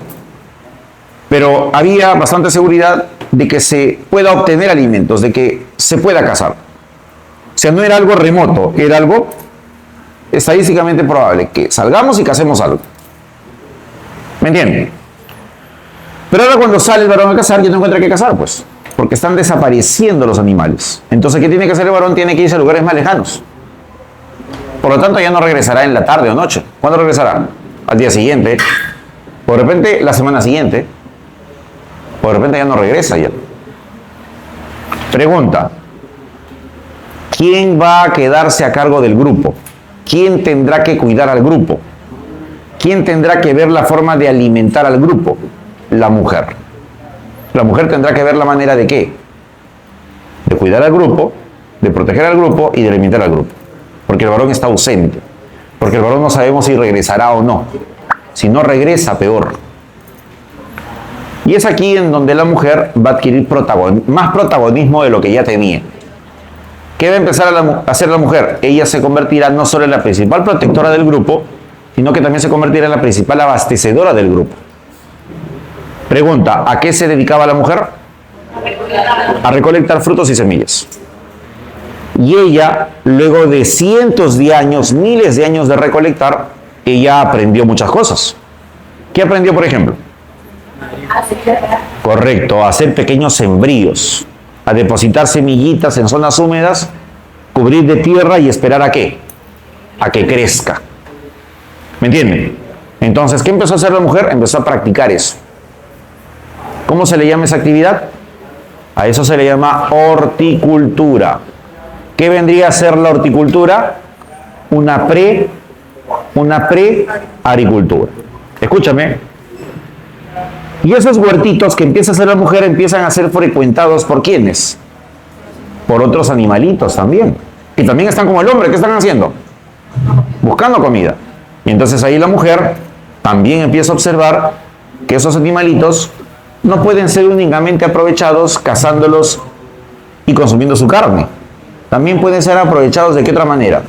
Pero había bastante seguridad de que se pueda obtener alimentos, de que se pueda cazar. O sea, no era algo remoto, era algo estadísticamente probable, que salgamos y cacemos algo. ¿Me entienden? Pero ahora cuando sale el varón a cazar, ya no encuentra qué cazar, pues. Porque están desapareciendo los animales. Entonces, ¿qué tiene que hacer el varón? Tiene que irse a lugares más lejanos. Por lo tanto, ya no regresará en la tarde o noche. ¿Cuándo regresará? Al día siguiente. Por de repente, la semana siguiente. Por de repente ya no regresa ya. Pregunta. ¿Quién va a quedarse a cargo del grupo? ¿Quién tendrá que cuidar al grupo? ¿Quién tendrá que ver la forma de alimentar al grupo? La mujer. La mujer tendrá que ver la manera de ¿qué? De cuidar al grupo, de proteger al grupo y de alimentar al grupo. Porque el varón está ausente. Porque el varón no sabemos si regresará o no. Si no regresa, peor. Y es aquí en donde la mujer va a adquirir más protagonismo de lo que ya tenía. ¿Qué va a empezar a hacer la mujer? Ella se convertirá no solo en la principal protectora del grupo, sino que también se convertirá en la principal abastecedora del grupo. Pregunta, ¿a qué se dedicaba la mujer? A recolectar frutos y semillas. Y ella, luego de cientos de años, miles de años de recolectar, ella aprendió muchas cosas. ¿Qué aprendió, por ejemplo? Correcto, a hacer pequeños sembríos, a depositar semillitas en zonas húmedas, cubrir de tierra y esperar ¿a qué? A que crezca. ¿Me entienden? Entonces, ¿qué empezó a hacer la mujer? Empezó a practicar eso. ¿Cómo se le llama esa actividad? A eso se le llama horticultura. ¿Qué vendría a ser la horticultura? Una pre-agricultura. Escúchame. Y esos huertitos que empieza a hacer la mujer empiezan a ser frecuentados ¿por quiénes? Por otros animalitos también. Y también están como el hombre. ¿Qué están haciendo? Buscando comida. Y entonces ahí la mujer también empieza a observar que esos animalitos no pueden ser únicamente aprovechados cazándolos y consumiendo su carne. También pueden ser aprovechados ¿de qué otra manera?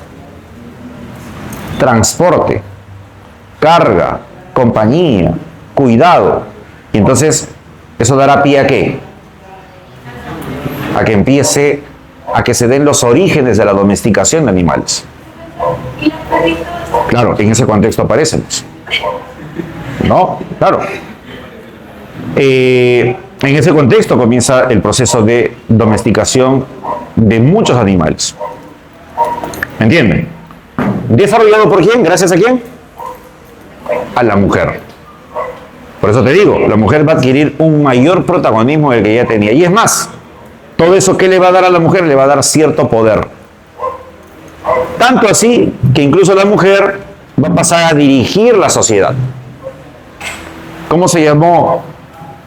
Transporte, carga, compañía, cuidado. Y entonces eso dará pie ¿a qué? A que empiece a que se den los orígenes de la domesticación de animales. Claro, en ese contexto aparecen. ¿No? Claro. En ese contexto comienza el proceso de domesticación de muchos animales. ¿Me entienden? ¿Desarrollado por quién? ¿Gracias a quién? a la mujer. Por eso te digo, la mujer va a adquirir un mayor protagonismo del que ya tenía. Y es más, todo eso que le va a dar a la mujer le va a dar cierto poder. Tanto así que incluso la mujer va a pasar a dirigir la sociedad. ¿Cómo se llamó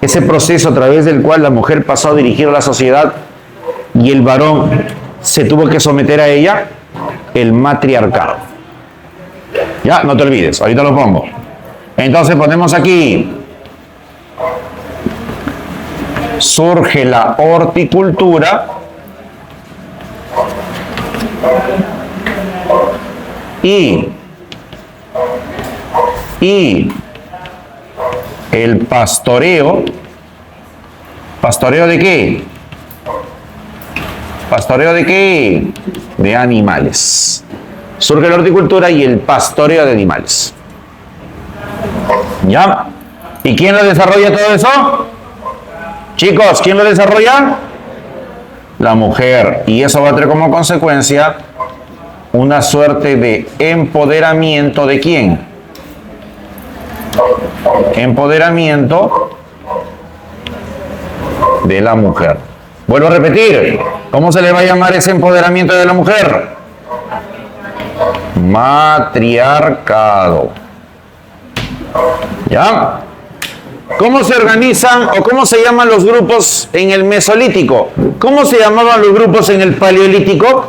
ese proceso a través del cual la mujer pasó a dirigir la sociedad y el varón se tuvo que someter a ella? El matriarcado. Ya, no te olvides, ahorita lo pongo. Entonces ponemos aquí, surge la horticultura y el pastoreo. ¿Pastoreo de qué? ¿Pastoreo de qué? De animales. Surge la horticultura y el pastoreo de animales. ¿Ya? ¿Y quién lo desarrolla todo eso? Chicos, ¿quién lo desarrolla? La mujer. Y eso va a tener como consecuencia una suerte de empoderamiento ¿de quién? Empoderamiento de la mujer. Vuelvo a repetir, ¿cómo se le va a llamar ese empoderamiento de la mujer? Matriarcado. ¿Ya? ¿Cómo se organizan o cómo se llaman los grupos en el Mesolítico? ¿Cómo se llamaban los grupos en el Paleolítico?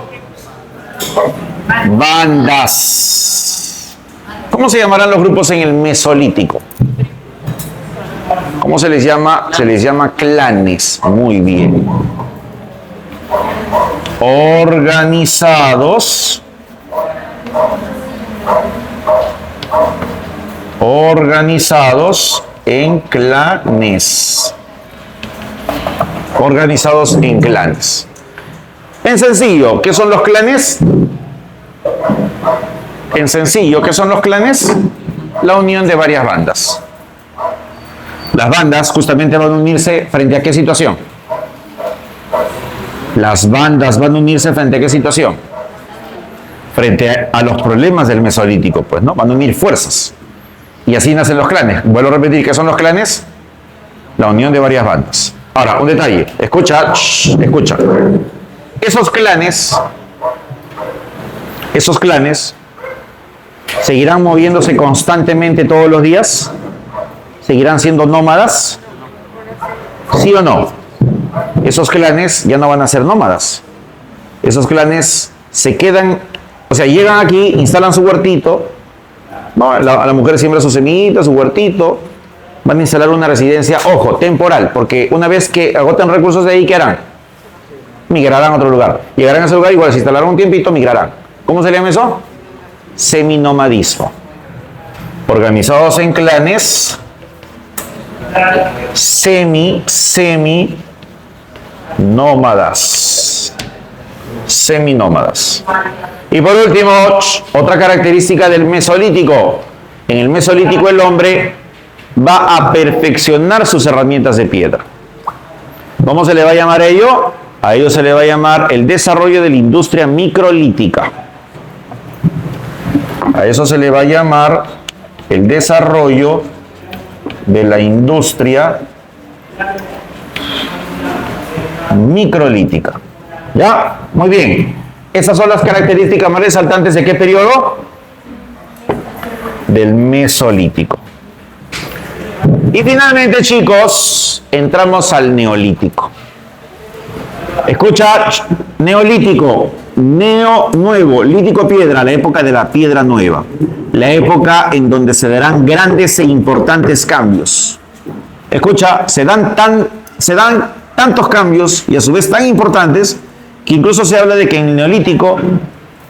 Bandas. ¿Cómo se llamarán los grupos en el Mesolítico? ¿Cómo se les llama? Se les llama clanes. Muy bien. Organizados en clanes. Organizados en clanes. En sencillo, ¿qué son los clanes? En sencillo, ¿qué son los clanes? La unión de varias bandas. Las bandas justamente van a unirse frente a qué situación. Las bandas van a unirse frente a qué situación. Frente a los problemas del Mesolítico, pues, ¿no? Van a unir fuerzas. Y así nacen los clanes. Vuelvo a repetir, ¿qué son los clanes? La unión de varias bandas. Ahora, un detalle. Escucha, escucha. Esos clanes seguirán moviéndose constantemente todos los días. ¿Seguirán siendo nómadas? ¿Sí o no? Esos clanes ya no van a ser nómadas. Esos clanes se quedan, o sea, llegan aquí, instalan su huertito, ¿no? La mujer siembra sus semillitas, su huertito, van a instalar una residencia, ojo, temporal, porque una vez que agoten recursos de ahí, ¿qué harán? Migrarán a otro lugar. Llegarán a ese lugar, igual se instalarán un tiempito, migrarán. ¿Cómo se llama eso? Seminomadismo. Organizados en clanes seminómadas. Seminómadas. Y por último, otra característica del Mesolítico. En el Mesolítico el hombre va a perfeccionar sus herramientas de piedra. ¿Cómo se le va a llamar a ello? A ello se le va a llamar el desarrollo de la industria microlítica. A eso se le va a llamar el desarrollo de la industria microlítica. ¿Ya? Muy bien. Esas son las características más resaltantes de qué periodo? Del Mesolítico. Y finalmente, chicos, entramos al Neolítico. Escucha, Neolítico, neo nuevo, lítico piedra, la época de la piedra nueva, la época en donde se darán grandes e importantes cambios. Escucha, se dan tantos cambios y a su vez tan importantes que incluso se habla de que en el Neolítico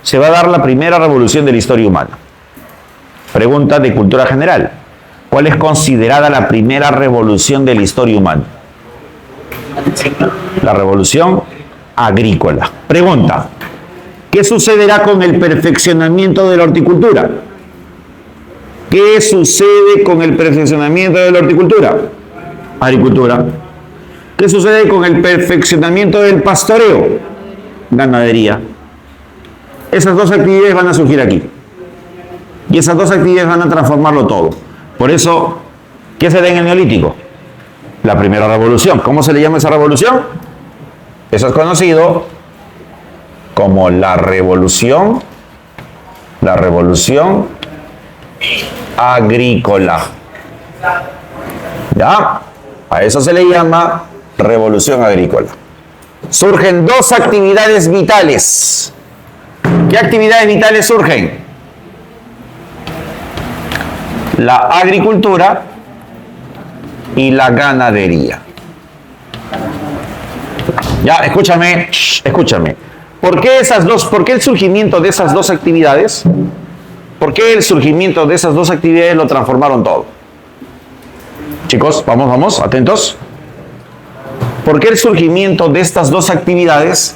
se va a dar la primera revolución de la historia humana. Pregunta de cultura general. ¿Cuál es considerada la primera revolución de la historia humana? La revolución agrícola. Pregunta. ¿Qué sucederá con el perfeccionamiento de la horticultura? ¿Qué sucede con el perfeccionamiento de la horticultura? Agricultura. ¿Qué sucede con el perfeccionamiento del pastoreo? Ganadería. Esas dos actividades van a surgir aquí. Y esas dos actividades van a transformarlo todo. Por eso, ¿qué se da en el Neolítico? La primera revolución. ¿Cómo se le llama esa revolución? Eso es conocido como la revolución agrícola. ¿Ya? A eso se le llama revolución agrícola. Surgen dos actividades vitales. ¿Qué actividades vitales surgen? La agricultura y la ganadería. Ya, escúchame. ¿Por qué el surgimiento de esas dos actividades? ¿Por qué el surgimiento de esas dos actividades lo transformaron todo? Chicos, vamos, atentos. ¿Por qué el surgimiento de estas dos actividades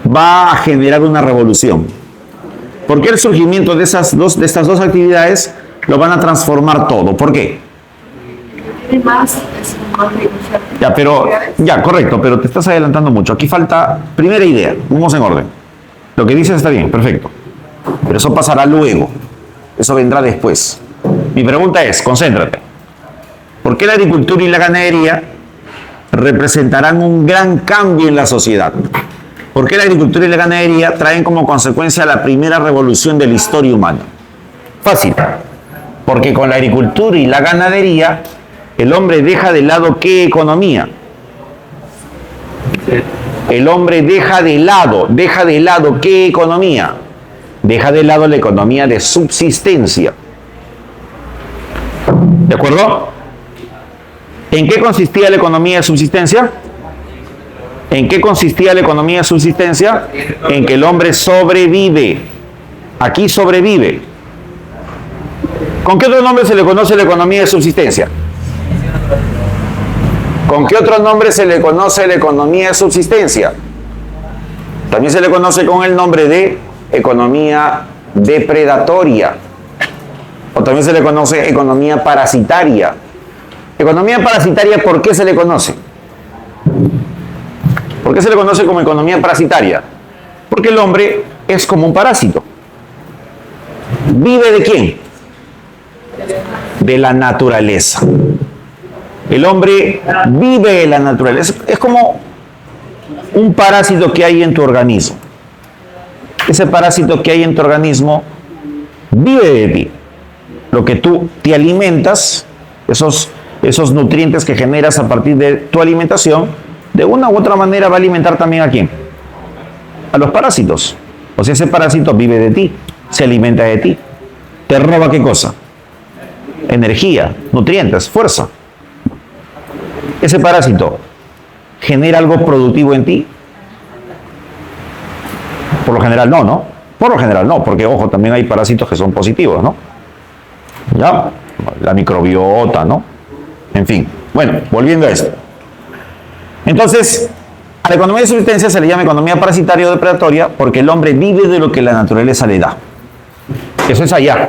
va a generar una revolución? ¿Por qué el surgimiento de estas dos actividades lo van a transformar todo? ¿Por qué? Correcto, pero te estás adelantando mucho. Aquí falta primera idea. Vamos en orden. Lo que dices está bien, perfecto. Pero eso pasará luego. Eso vendrá después. Mi pregunta es, concéntrate. ¿Por qué la agricultura y la ganadería representarán un gran cambio en la sociedad? ¿Por qué la agricultura y la ganadería traen como consecuencia la primera revolución de la historia humana? Fácil. Porque con la agricultura y la ganadería, el hombre deja de lado ¿qué economía? El hombre deja de lado ¿qué economía? Deja de lado la economía de subsistencia. ¿De acuerdo? ¿En qué consistía la economía de subsistencia? ¿En qué consistía la economía de subsistencia? En que el hombre sobrevive. Aquí sobrevive. ¿Con qué otro nombre se le conoce la economía de subsistencia? ¿Con qué otro nombre se le conoce la economía de subsistencia? También se le conoce con el nombre de economía depredatoria. O también se le conoce economía parasitaria. Economía parasitaria, ¿por qué se le conoce? ¿Por qué se le conoce como economía parasitaria? Porque el hombre es como un parásito. ¿Vive de quién? De la naturaleza. El hombre vive de la naturaleza. Es como un parásito que hay en tu organismo. Ese parásito que hay en tu organismo vive de ti. Lo que tú te alimentas, esos nutrientes que generas a partir de tu alimentación, de una u otra manera va a alimentar también ¿a quién? A los parásitos. O sea, ese parásito vive de ti, se alimenta de ti. ¿Te roba qué cosa? Energía, nutrientes, fuerza. Ese parásito genera algo productivo en ti. Por lo general no, ¿no? Por lo general no, porque ojo, también hay parásitos que son positivos, ¿no? ¿Ya? La microbiota, ¿no? En fin. Bueno, volviendo a esto. Entonces, a la economía de subsistencia se le llama economía parasitaria o depredatoria porque el hombre vive de lo que la naturaleza le da. Eso es allá.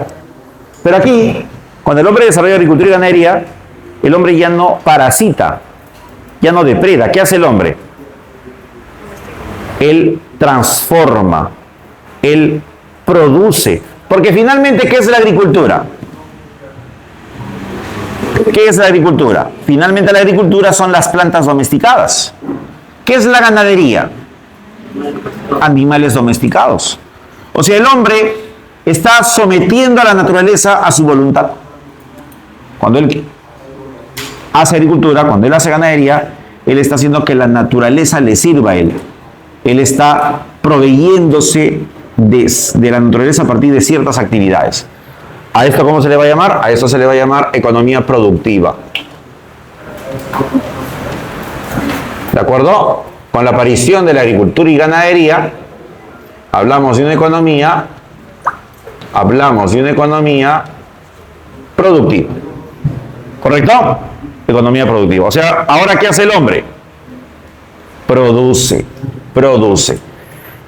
Pero aquí, cuando el hombre desarrolla agricultura y ganadería, el hombre ya no parasita, ya no depreda. ¿Qué hace el hombre? Él transforma, él produce. Porque finalmente, ¿qué es la agricultura? ¿Qué es la agricultura? Finalmente la agricultura son las plantas domesticadas. ¿Qué es la ganadería? Animales domesticados. O sea, el hombre está sometiendo a la naturaleza a su voluntad. Cuando él hace agricultura, cuando él hace ganadería, él está haciendo que la naturaleza le sirva a él. Él está proveyéndose de la naturaleza a partir de ciertas actividades. ¿A esto cómo se le va a llamar? A esto se le va a llamar economía productiva. ¿De acuerdo? Con la aparición de la agricultura y ganadería, hablamos de una economía productiva. ¿Correcto? Economía productiva. O sea, ¿ahora qué hace el hombre? Produce.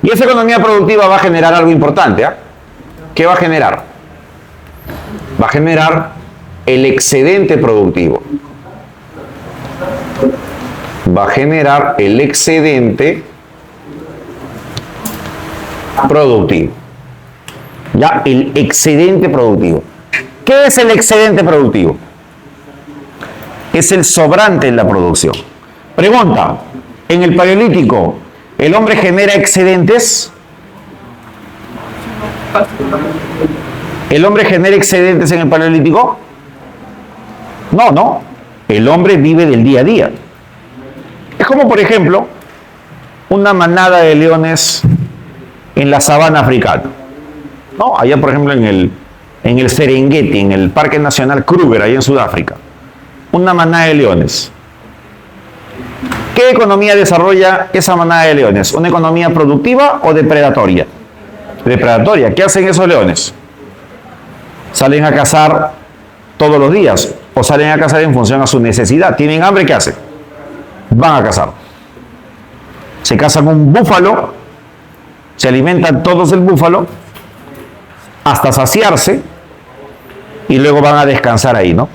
Y esa economía productiva va a generar algo importante. ¿Qué va a generar? Va a generar el excedente productivo. Va a generar el excedente productivo. Ya, el excedente productivo. ¿Qué es el excedente productivo? Es el sobrante en la producción. Pregunta, ¿en el Paleolítico el hombre genera excedentes? ¿El hombre genera excedentes en el Paleolítico? No, no. El hombre vive del día a día. Es como, por ejemplo, una manada de leones en la sabana africana. ¿No? Allá, por ejemplo, en el Serengeti, en el Parque Nacional Kruger, ahí en Sudáfrica. Una manada de leones. ¿Qué economía desarrolla esa manada de leones? ¿Una economía productiva o depredatoria? Depredatoria. ¿Qué hacen esos leones? ¿Salen a cazar todos los días o salen a cazar en función a su necesidad? ¿Tienen hambre? ¿Qué hacen? Van a cazar. Se cazan un búfalo, se alimentan todos del búfalo hasta saciarse y luego van a descansar ahí, ¿no?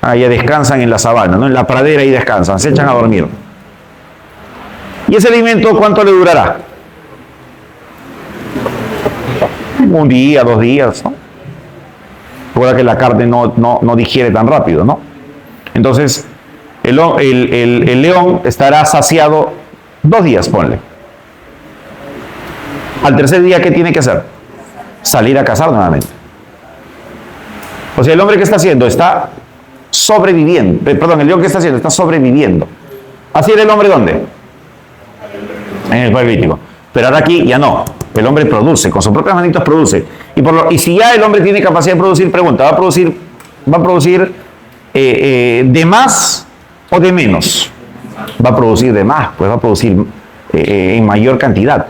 Ahí descansan en la sabana, ¿no? En la pradera y descansan, se echan a dormir. ¿Y ese alimento cuánto le durará? Un día, 2 días, ¿no? Recuerda que la carne no digiere tan rápido, ¿no? Entonces, el león estará saciado 2 días, ponle. Al tercer día, ¿qué tiene que hacer? Salir a cazar nuevamente. O sea, el hombre, ¿qué está haciendo? Está sobreviviendo. Perdón, el león, ¿qué está haciendo? Está sobreviviendo. ¿Así era el hombre dónde? En el Paleolítico. Pero ahora aquí ya no. El hombre produce, con sus propias manitos produce. Y si ya el hombre tiene capacidad de producir, pregunta, ¿va a producir de más o de menos? Va a producir de más, pues va a producir en mayor cantidad.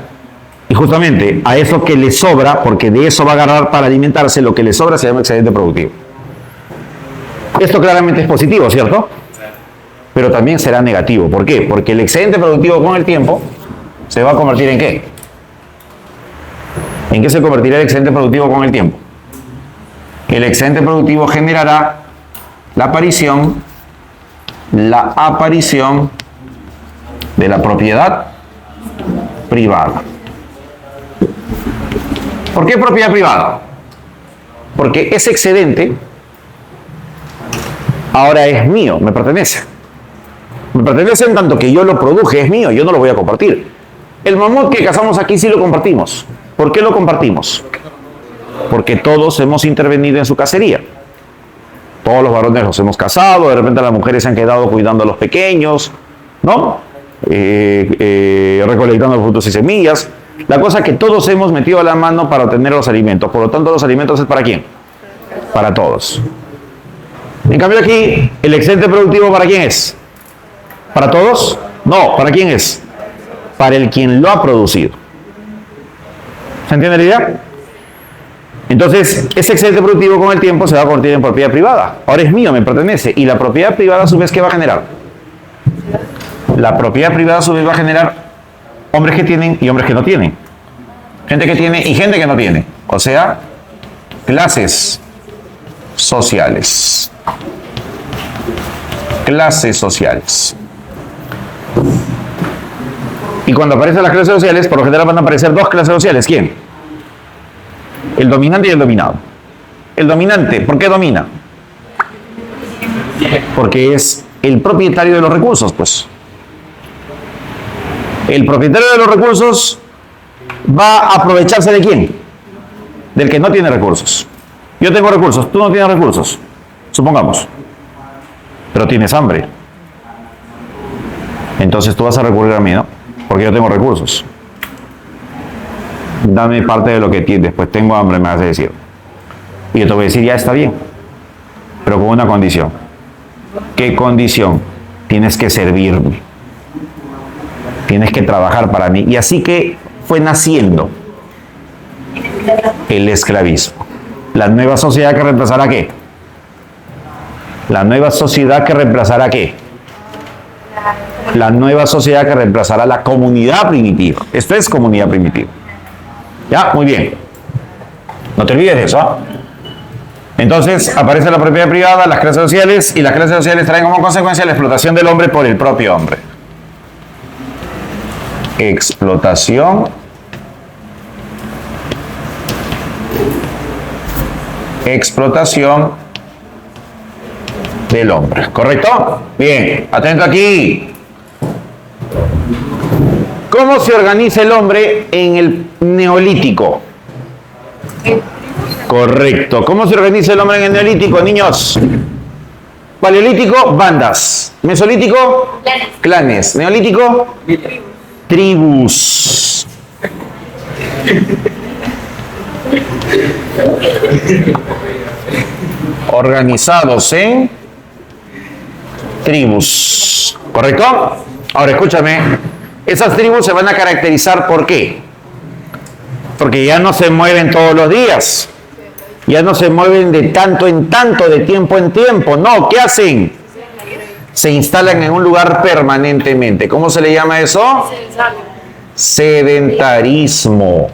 Y justamente a eso que le sobra, porque de eso va a agarrar para alimentarse, lo que le sobra se llama excedente productivo. Esto claramente es positivo, ¿cierto? Pero también será negativo. ¿Por qué? Porque el excedente productivo con el tiempo se va a convertir ¿en qué? ¿En qué se convertirá el excedente productivo con el tiempo? El excedente productivo generará la aparición de la propiedad privada. ¿Por qué propiedad privada? Porque ese excedente ahora es mío, me pertenece. Me pertenece en tanto que yo lo produje, es mío, yo no lo voy a compartir. El mamut que cazamos aquí sí lo compartimos. ¿Por qué lo compartimos? Porque todos hemos intervenido en su cacería. Todos los varones los hemos cazado, de repente las mujeres se han quedado cuidando a los pequeños, ¿no? Recolectando frutos y semillas. La cosa es que todos hemos metido la mano para obtener los alimentos. Por lo tanto, los alimentos es ¿para quién? Para todos. En cambio aquí, ¿el excedente productivo para quién es? ¿Para todos? No, ¿para quién es? Para el quien lo ha producido. ¿Se entiende la idea? Entonces, ese excedente productivo con el tiempo se va a convertir en propiedad privada. Ahora es mío, me pertenece. Y la propiedad privada a su vez, ¿qué va a generar? La propiedad privada a su vez va a generar hombres que tienen y hombres que no tienen. Gente que tiene y gente que no tiene. O sea, clases sociales. Clases sociales. Y cuando aparecen las clases sociales, por lo general van a aparecer 2 clases sociales. ¿Quién? El dominante y el dominado. El dominante, ¿por qué domina? Porque es el propietario de los recursos, pues. El propietario de los recursos va a aprovecharse ¿de quién? Del que no tiene recursos. Yo tengo recursos, tú no tienes recursos, supongamos. Pero tienes hambre. Entonces tú vas a recurrir a mí, ¿no? Porque yo tengo recursos. Dame parte de lo que tienes, pues tengo hambre, me vas a decir. Y yo te voy a decir, ya está bien. Pero con una condición. ¿Qué condición? Tienes que servirme. Tienes que trabajar para mí. Y así que fue naciendo el esclavismo. La nueva sociedad que reemplazará ¿qué? La nueva sociedad que reemplazará ¿qué? La nueva sociedad que reemplazará la comunidad primitiva. Esto es comunidad primitiva. ¿Ya? Muy bien. No te olvides de eso, ¿eh? Entonces, aparece la propiedad privada, las clases sociales, y las clases sociales traen como consecuencia la explotación del hombre por el propio hombre. Explotación explotación del hombre. ¿Correcto? Bien, atento aquí. ¿Cómo se organiza el hombre en el Neolítico? Correcto. ¿Cómo se organiza el hombre en el Neolítico, niños? Paleolítico, bandas. Mesolítico, clanes. Neolítico, tribus. Organizados en tribus. ¿Correcto? Ahora escúchame. Esas tribus se van a caracterizar ¿por qué? Porque ya no se mueven todos los días. Ya no se mueven de tanto en tanto, de tiempo en tiempo. No, ¿qué hacen? Se instalan en un lugar permanentemente. ¿Cómo se le llama eso? Sedentarismo.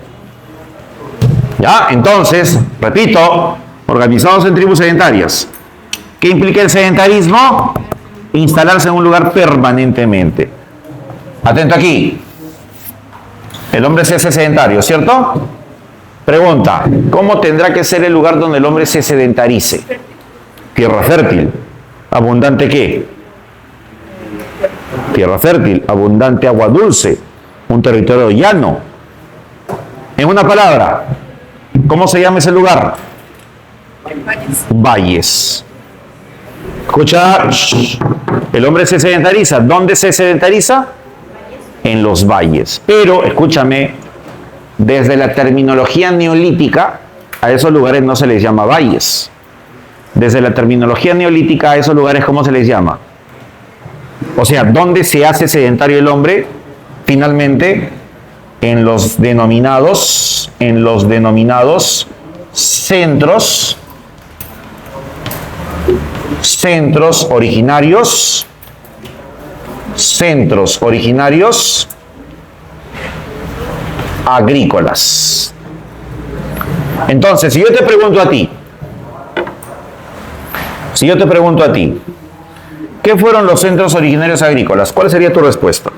¿Ya? Entonces, repito, organizados en tribus sedentarias. ¿Qué implica el sedentarismo? Instalarse en un lugar permanentemente. Atento aquí. El hombre se hace sedentario, ¿cierto? Pregunta, ¿cómo tendrá que ser el lugar donde el hombre se sedentarice? Tierra fértil. ¿Abundante qué? Tierra fértil, abundante agua dulce, un territorio llano. En una palabra, ¿cómo se llama ese lugar? Valles. Escucha, el hombre se sedentariza. ¿Dónde se sedentariza? En los valles. Pero, escúchame, desde la terminología neolítica, a esos lugares no se les llama valles. Desde la terminología neolítica, a esos lugares, ¿cómo se les llama? O sea, ¿dónde se hace sedentario el hombre? Finalmente, en los denominados centros originarios agrícolas. Entonces, si yo te pregunto a ti, ¿qué fueron los centros originarios agrícolas? ¿Cuál sería tu respuesta?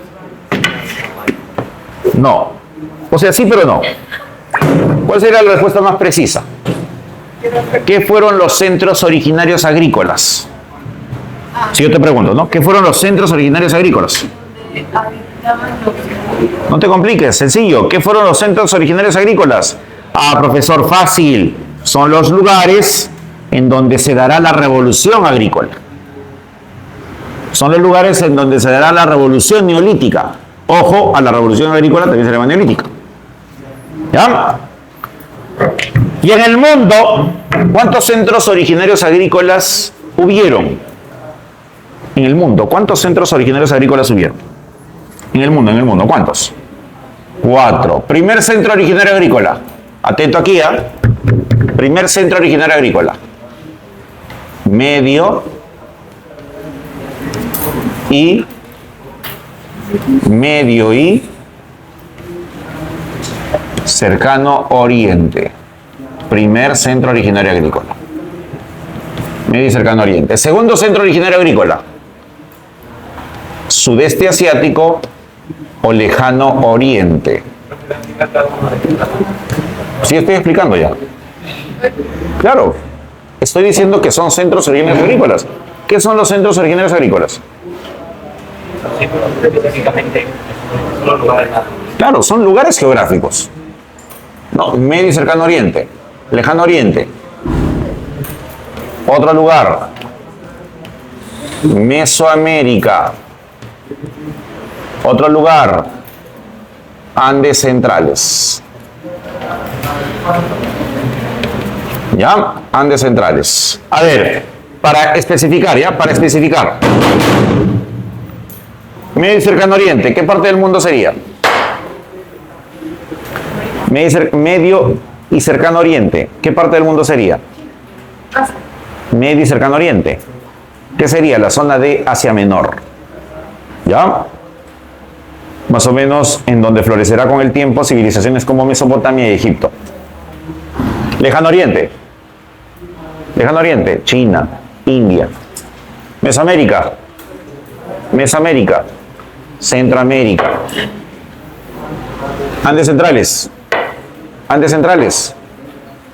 No. O sea, sí, pero no. ¿Cuál sería la respuesta más precisa? ¿Qué fueron los centros originarios agrícolas? Si yo te pregunto, ¿no? ¿Qué fueron los centros originarios agrícolas? No te compliques, sencillo. ¿Qué fueron los centros originarios agrícolas? Ah, profesor, fácil. Son los lugares en donde se dará la revolución agrícola. Son los lugares en donde se dará la revolución neolítica. Ojo, a la revolución agrícola también se llama neolítica. ¿Ya? Y en el mundo, ¿cuántos centros originarios agrícolas hubieron? En el mundo, ¿cuántos centros originarios agrícolas hubieron? En el mundo, ¿cuántos? 4. Primer centro originario agrícola. Atento aquí, ¿eh? Primer centro originario agrícola. Medio y cercano oriente. Primer centro originario agrícola. Medio y cercano oriente. Segundo centro originario agrícola. Sudeste asiático o lejano oriente. Sí, estoy explicando ya. Claro. Estoy diciendo que son centros originarios agrícolas. ¿Qué son los centros originarios agrícolas? Claro, son lugares geográficos. No, medio y cercano oriente. Lejano oriente. Otro lugar. Mesoamérica. Otro lugar. Andes centrales. ¿Ya? Andes centrales. A ver, para especificar, ¿ya? Para especificar. Medio y cercano oriente, ¿qué parte del mundo sería? Medio y cercano oriente, ¿qué parte del mundo sería? Medio y cercano oriente. ¿Qué sería? La zona de Asia Menor. ¿Ya? Más o menos en donde florecerá con el tiempo civilizaciones como Mesopotamia y Egipto. Lejano Oriente. Lejano Oriente, China, India. Mesoamérica. Mesoamérica. Centroamérica. Andes centrales. Andes centrales.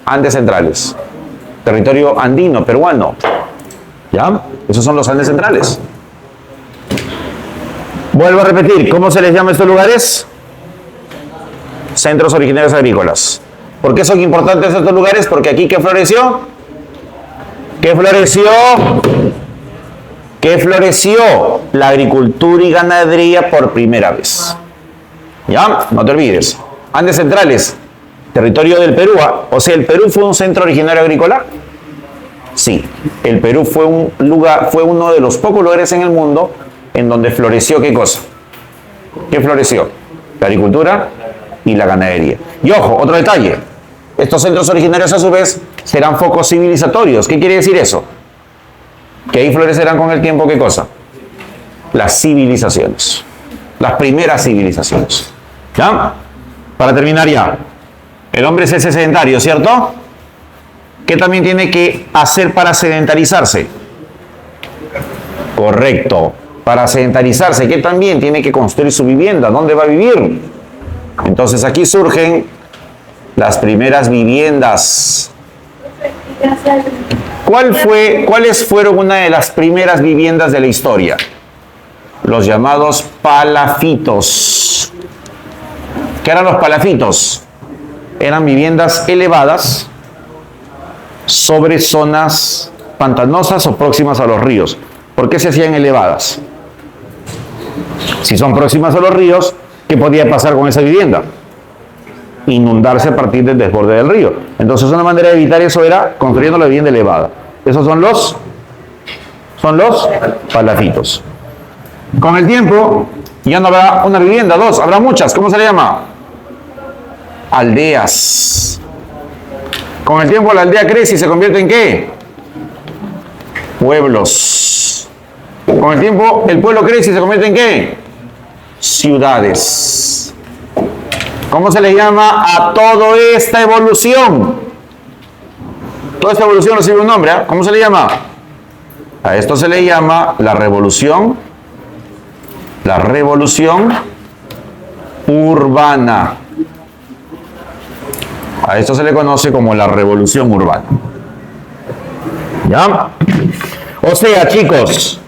Andes centrales. territorio andino, peruano. ¿Ya? Esos son los Andes centrales. Vuelvo a repetir, ¿cómo se les llama a estos lugares? Centros originarios agrícolas. ¿Por qué son importantes estos lugares? Porque aquí, ¿qué floreció? ¿Qué floreció? ¿Qué floreció? La agricultura y ganadería por primera vez. ¿Ya? No te olvides. Andes centrales, territorio del Perú. O sea, ¿el Perú fue un centro originario agrícola? Sí. El Perú fue uno de los pocos lugares en el mundo en donde floreció ¿qué cosa? ¿Qué floreció? La agricultura y la ganadería. Y ojo, otro detalle. Estos centros originarios a su vez serán focos civilizatorios. ¿Qué quiere decir eso? Que ahí florecerán con el tiempo ¿qué cosa? Las civilizaciones. Las primeras civilizaciones. ¿Ya? Para terminar ya. El hombre es ese sedentario, ¿cierto? ¿Qué también tiene que hacer para sedentarizarse? Correcto. Para sedentarizarse, ¿qué también tiene que construir su vivienda? ¿Dónde va a vivir? Entonces aquí surgen las primeras viviendas. ¿Cuáles fueron una de las primeras viviendas de la historia? Los llamados palafitos. ¿Qué eran los palafitos? Eran viviendas elevadas sobre zonas pantanosas o próximas a los ríos. ¿Por qué se hacían elevadas? Si son próximas a los ríos, ¿qué podía pasar con esa vivienda? Inundarse a partir del desborde del río. Entonces una manera de evitar eso era construyendo la vivienda elevada. Esos son los palafitos. Con el tiempo ya no habrá una vivienda, dos, habrá muchas. ¿Cómo se le llama? Aldeas. Con el tiempo la aldea crece y se convierte en ¿qué? Pueblos. Con el tiempo el pueblo crece y se convierte en ¿qué? Ciudades. ¿Cómo se le llama a toda esta evolución? Toda esta evolución recibe un nombre, ¿eh? ¿Cómo se le llama? A esto se le llama la revolución urbana. A esto se le conoce como la revolución urbana. ¿Ya? O sea, chicos,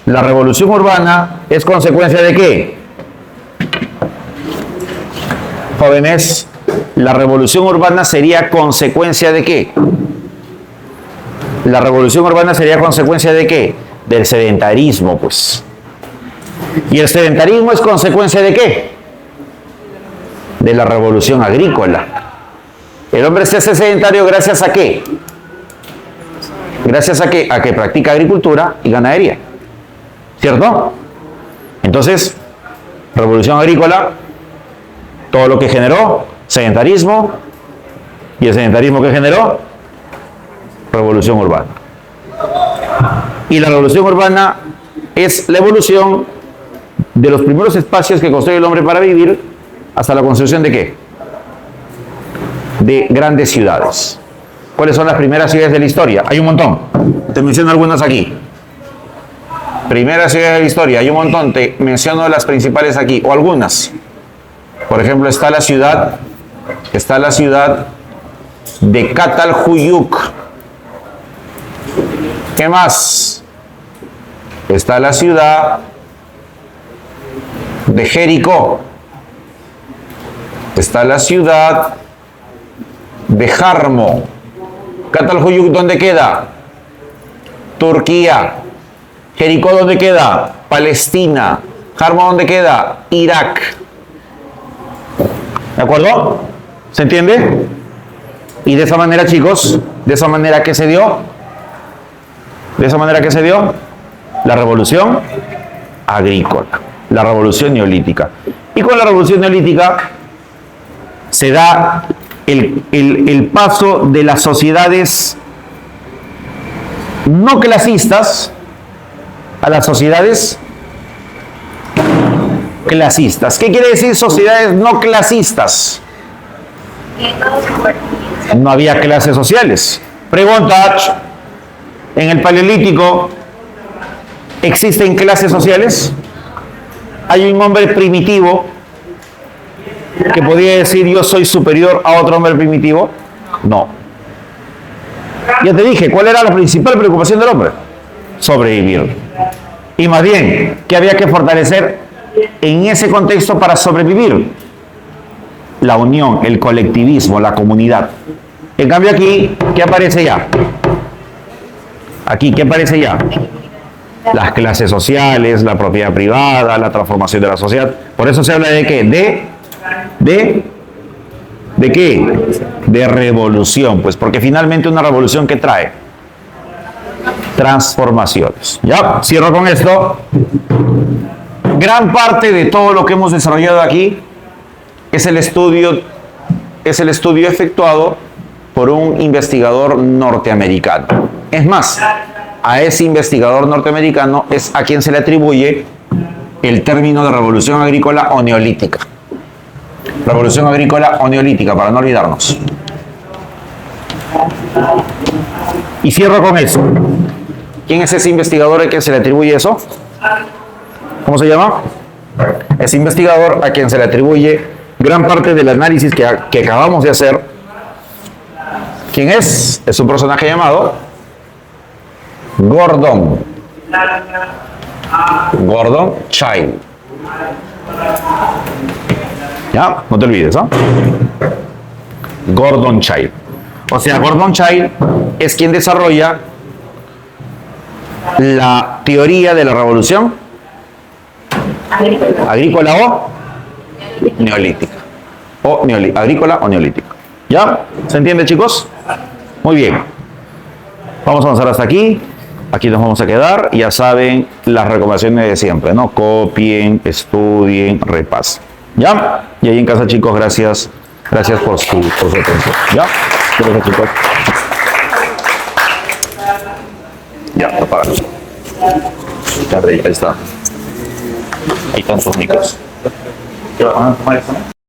la revolución urbana es consecuencia de ¿qué? Jóvenes, la revolución urbana sería consecuencia de ¿qué? La revolución urbana sería consecuencia de ¿qué? Del sedentarismo, pues. ¿Y el sedentarismo es consecuencia de qué? De la revolución agrícola. El hombre se hace sedentario gracias a ¿qué? ¿Gracias a qué? A que practica agricultura y ganadería. ¿Cierto? Entonces, revolución agrícola, todo lo que generó, sedentarismo, y el sedentarismo que generó, revolución urbana. Y la revolución urbana es la evolución de los primeros espacios que construye el hombre para vivir hasta la construcción de ¿qué? De grandes ciudades. ¿Cuáles son las primeras ciudades de la historia? Hay un montón. Te menciono algunas aquí. Primeras ciudades de la historia, hay un montón. Te menciono las principales aquí, o algunas. Por ejemplo, está la ciudad de Catalhuyuk. ¿Qué más? Está la ciudad de Jericó. Está la ciudad de Jarmo. Catalhuyuk, ¿dónde queda? Turquía. Jericó, ¿dónde queda? Palestina. Jarmo, ¿dónde queda? Irak. ¿De acuerdo? ¿Se entiende? Y de esa manera, chicos, de esa manera que se dio, la revolución agrícola, la revolución neolítica. Y con la revolución neolítica se da el paso de las sociedades no clasistas a las sociedades clasistas. ¿Qué quiere decir sociedades no clasistas? No había clases sociales. Pregunta, ¿en el Paleolítico existen clases sociales? ¿Hay un hombre primitivo que podía decir yo soy superior a otro hombre primitivo? No. Ya te dije, ¿cuál era la principal preocupación del hombre? Sobrevivir. Y más bien, ¿qué había que fortalecer en ese contexto para sobrevivir? La unión, el colectivismo, la comunidad. En cambio aquí, ¿qué aparece ya? Aquí, ¿qué aparece ya? Las clases sociales, la propiedad privada, la transformación de la sociedad. Por eso se habla de qué? ¿De qué? De revolución. Pues porque finalmente una revolución, ¿qué trae? Transformaciones. Ya, cierro con esto. Gran parte de todo lo que hemos desarrollado aquí es el estudio efectuado por un investigador norteamericano. Es más, a ese investigador norteamericano es a quien se le atribuye el término de revolución agrícola o neolítica. Revolución agrícola o neolítica, para no olvidarnos. Y cierro con eso. ¿Quién es ese investigador a quien se le atribuye eso? ¿Cómo se llama? Ese investigador a quien se le atribuye gran parte del análisis que acabamos de hacer. ¿Quién es? Es un personaje llamado Gordon Childe. Ya, no te olvides, ¿no? Gordon Childe. O sea, Gordon Childe es quien desarrolla la teoría de la revolución agrícola o neolítica. Agrícola o neolítica. ¿Ya? ¿Se entiende, chicos? Muy bien. Vamos a avanzar hasta aquí. Aquí nos vamos a quedar. Ya saben las recomendaciones de siempre, ¿no? Copien, estudien, repasen. ¿Ya? Y ahí en casa, chicos, gracias. Gracias por su atención. ¿Ya? Gracias, chicos. Ya, apágalo. Ya, ahí está. Ahí están sus micros. ¿Van a tomar esto, no?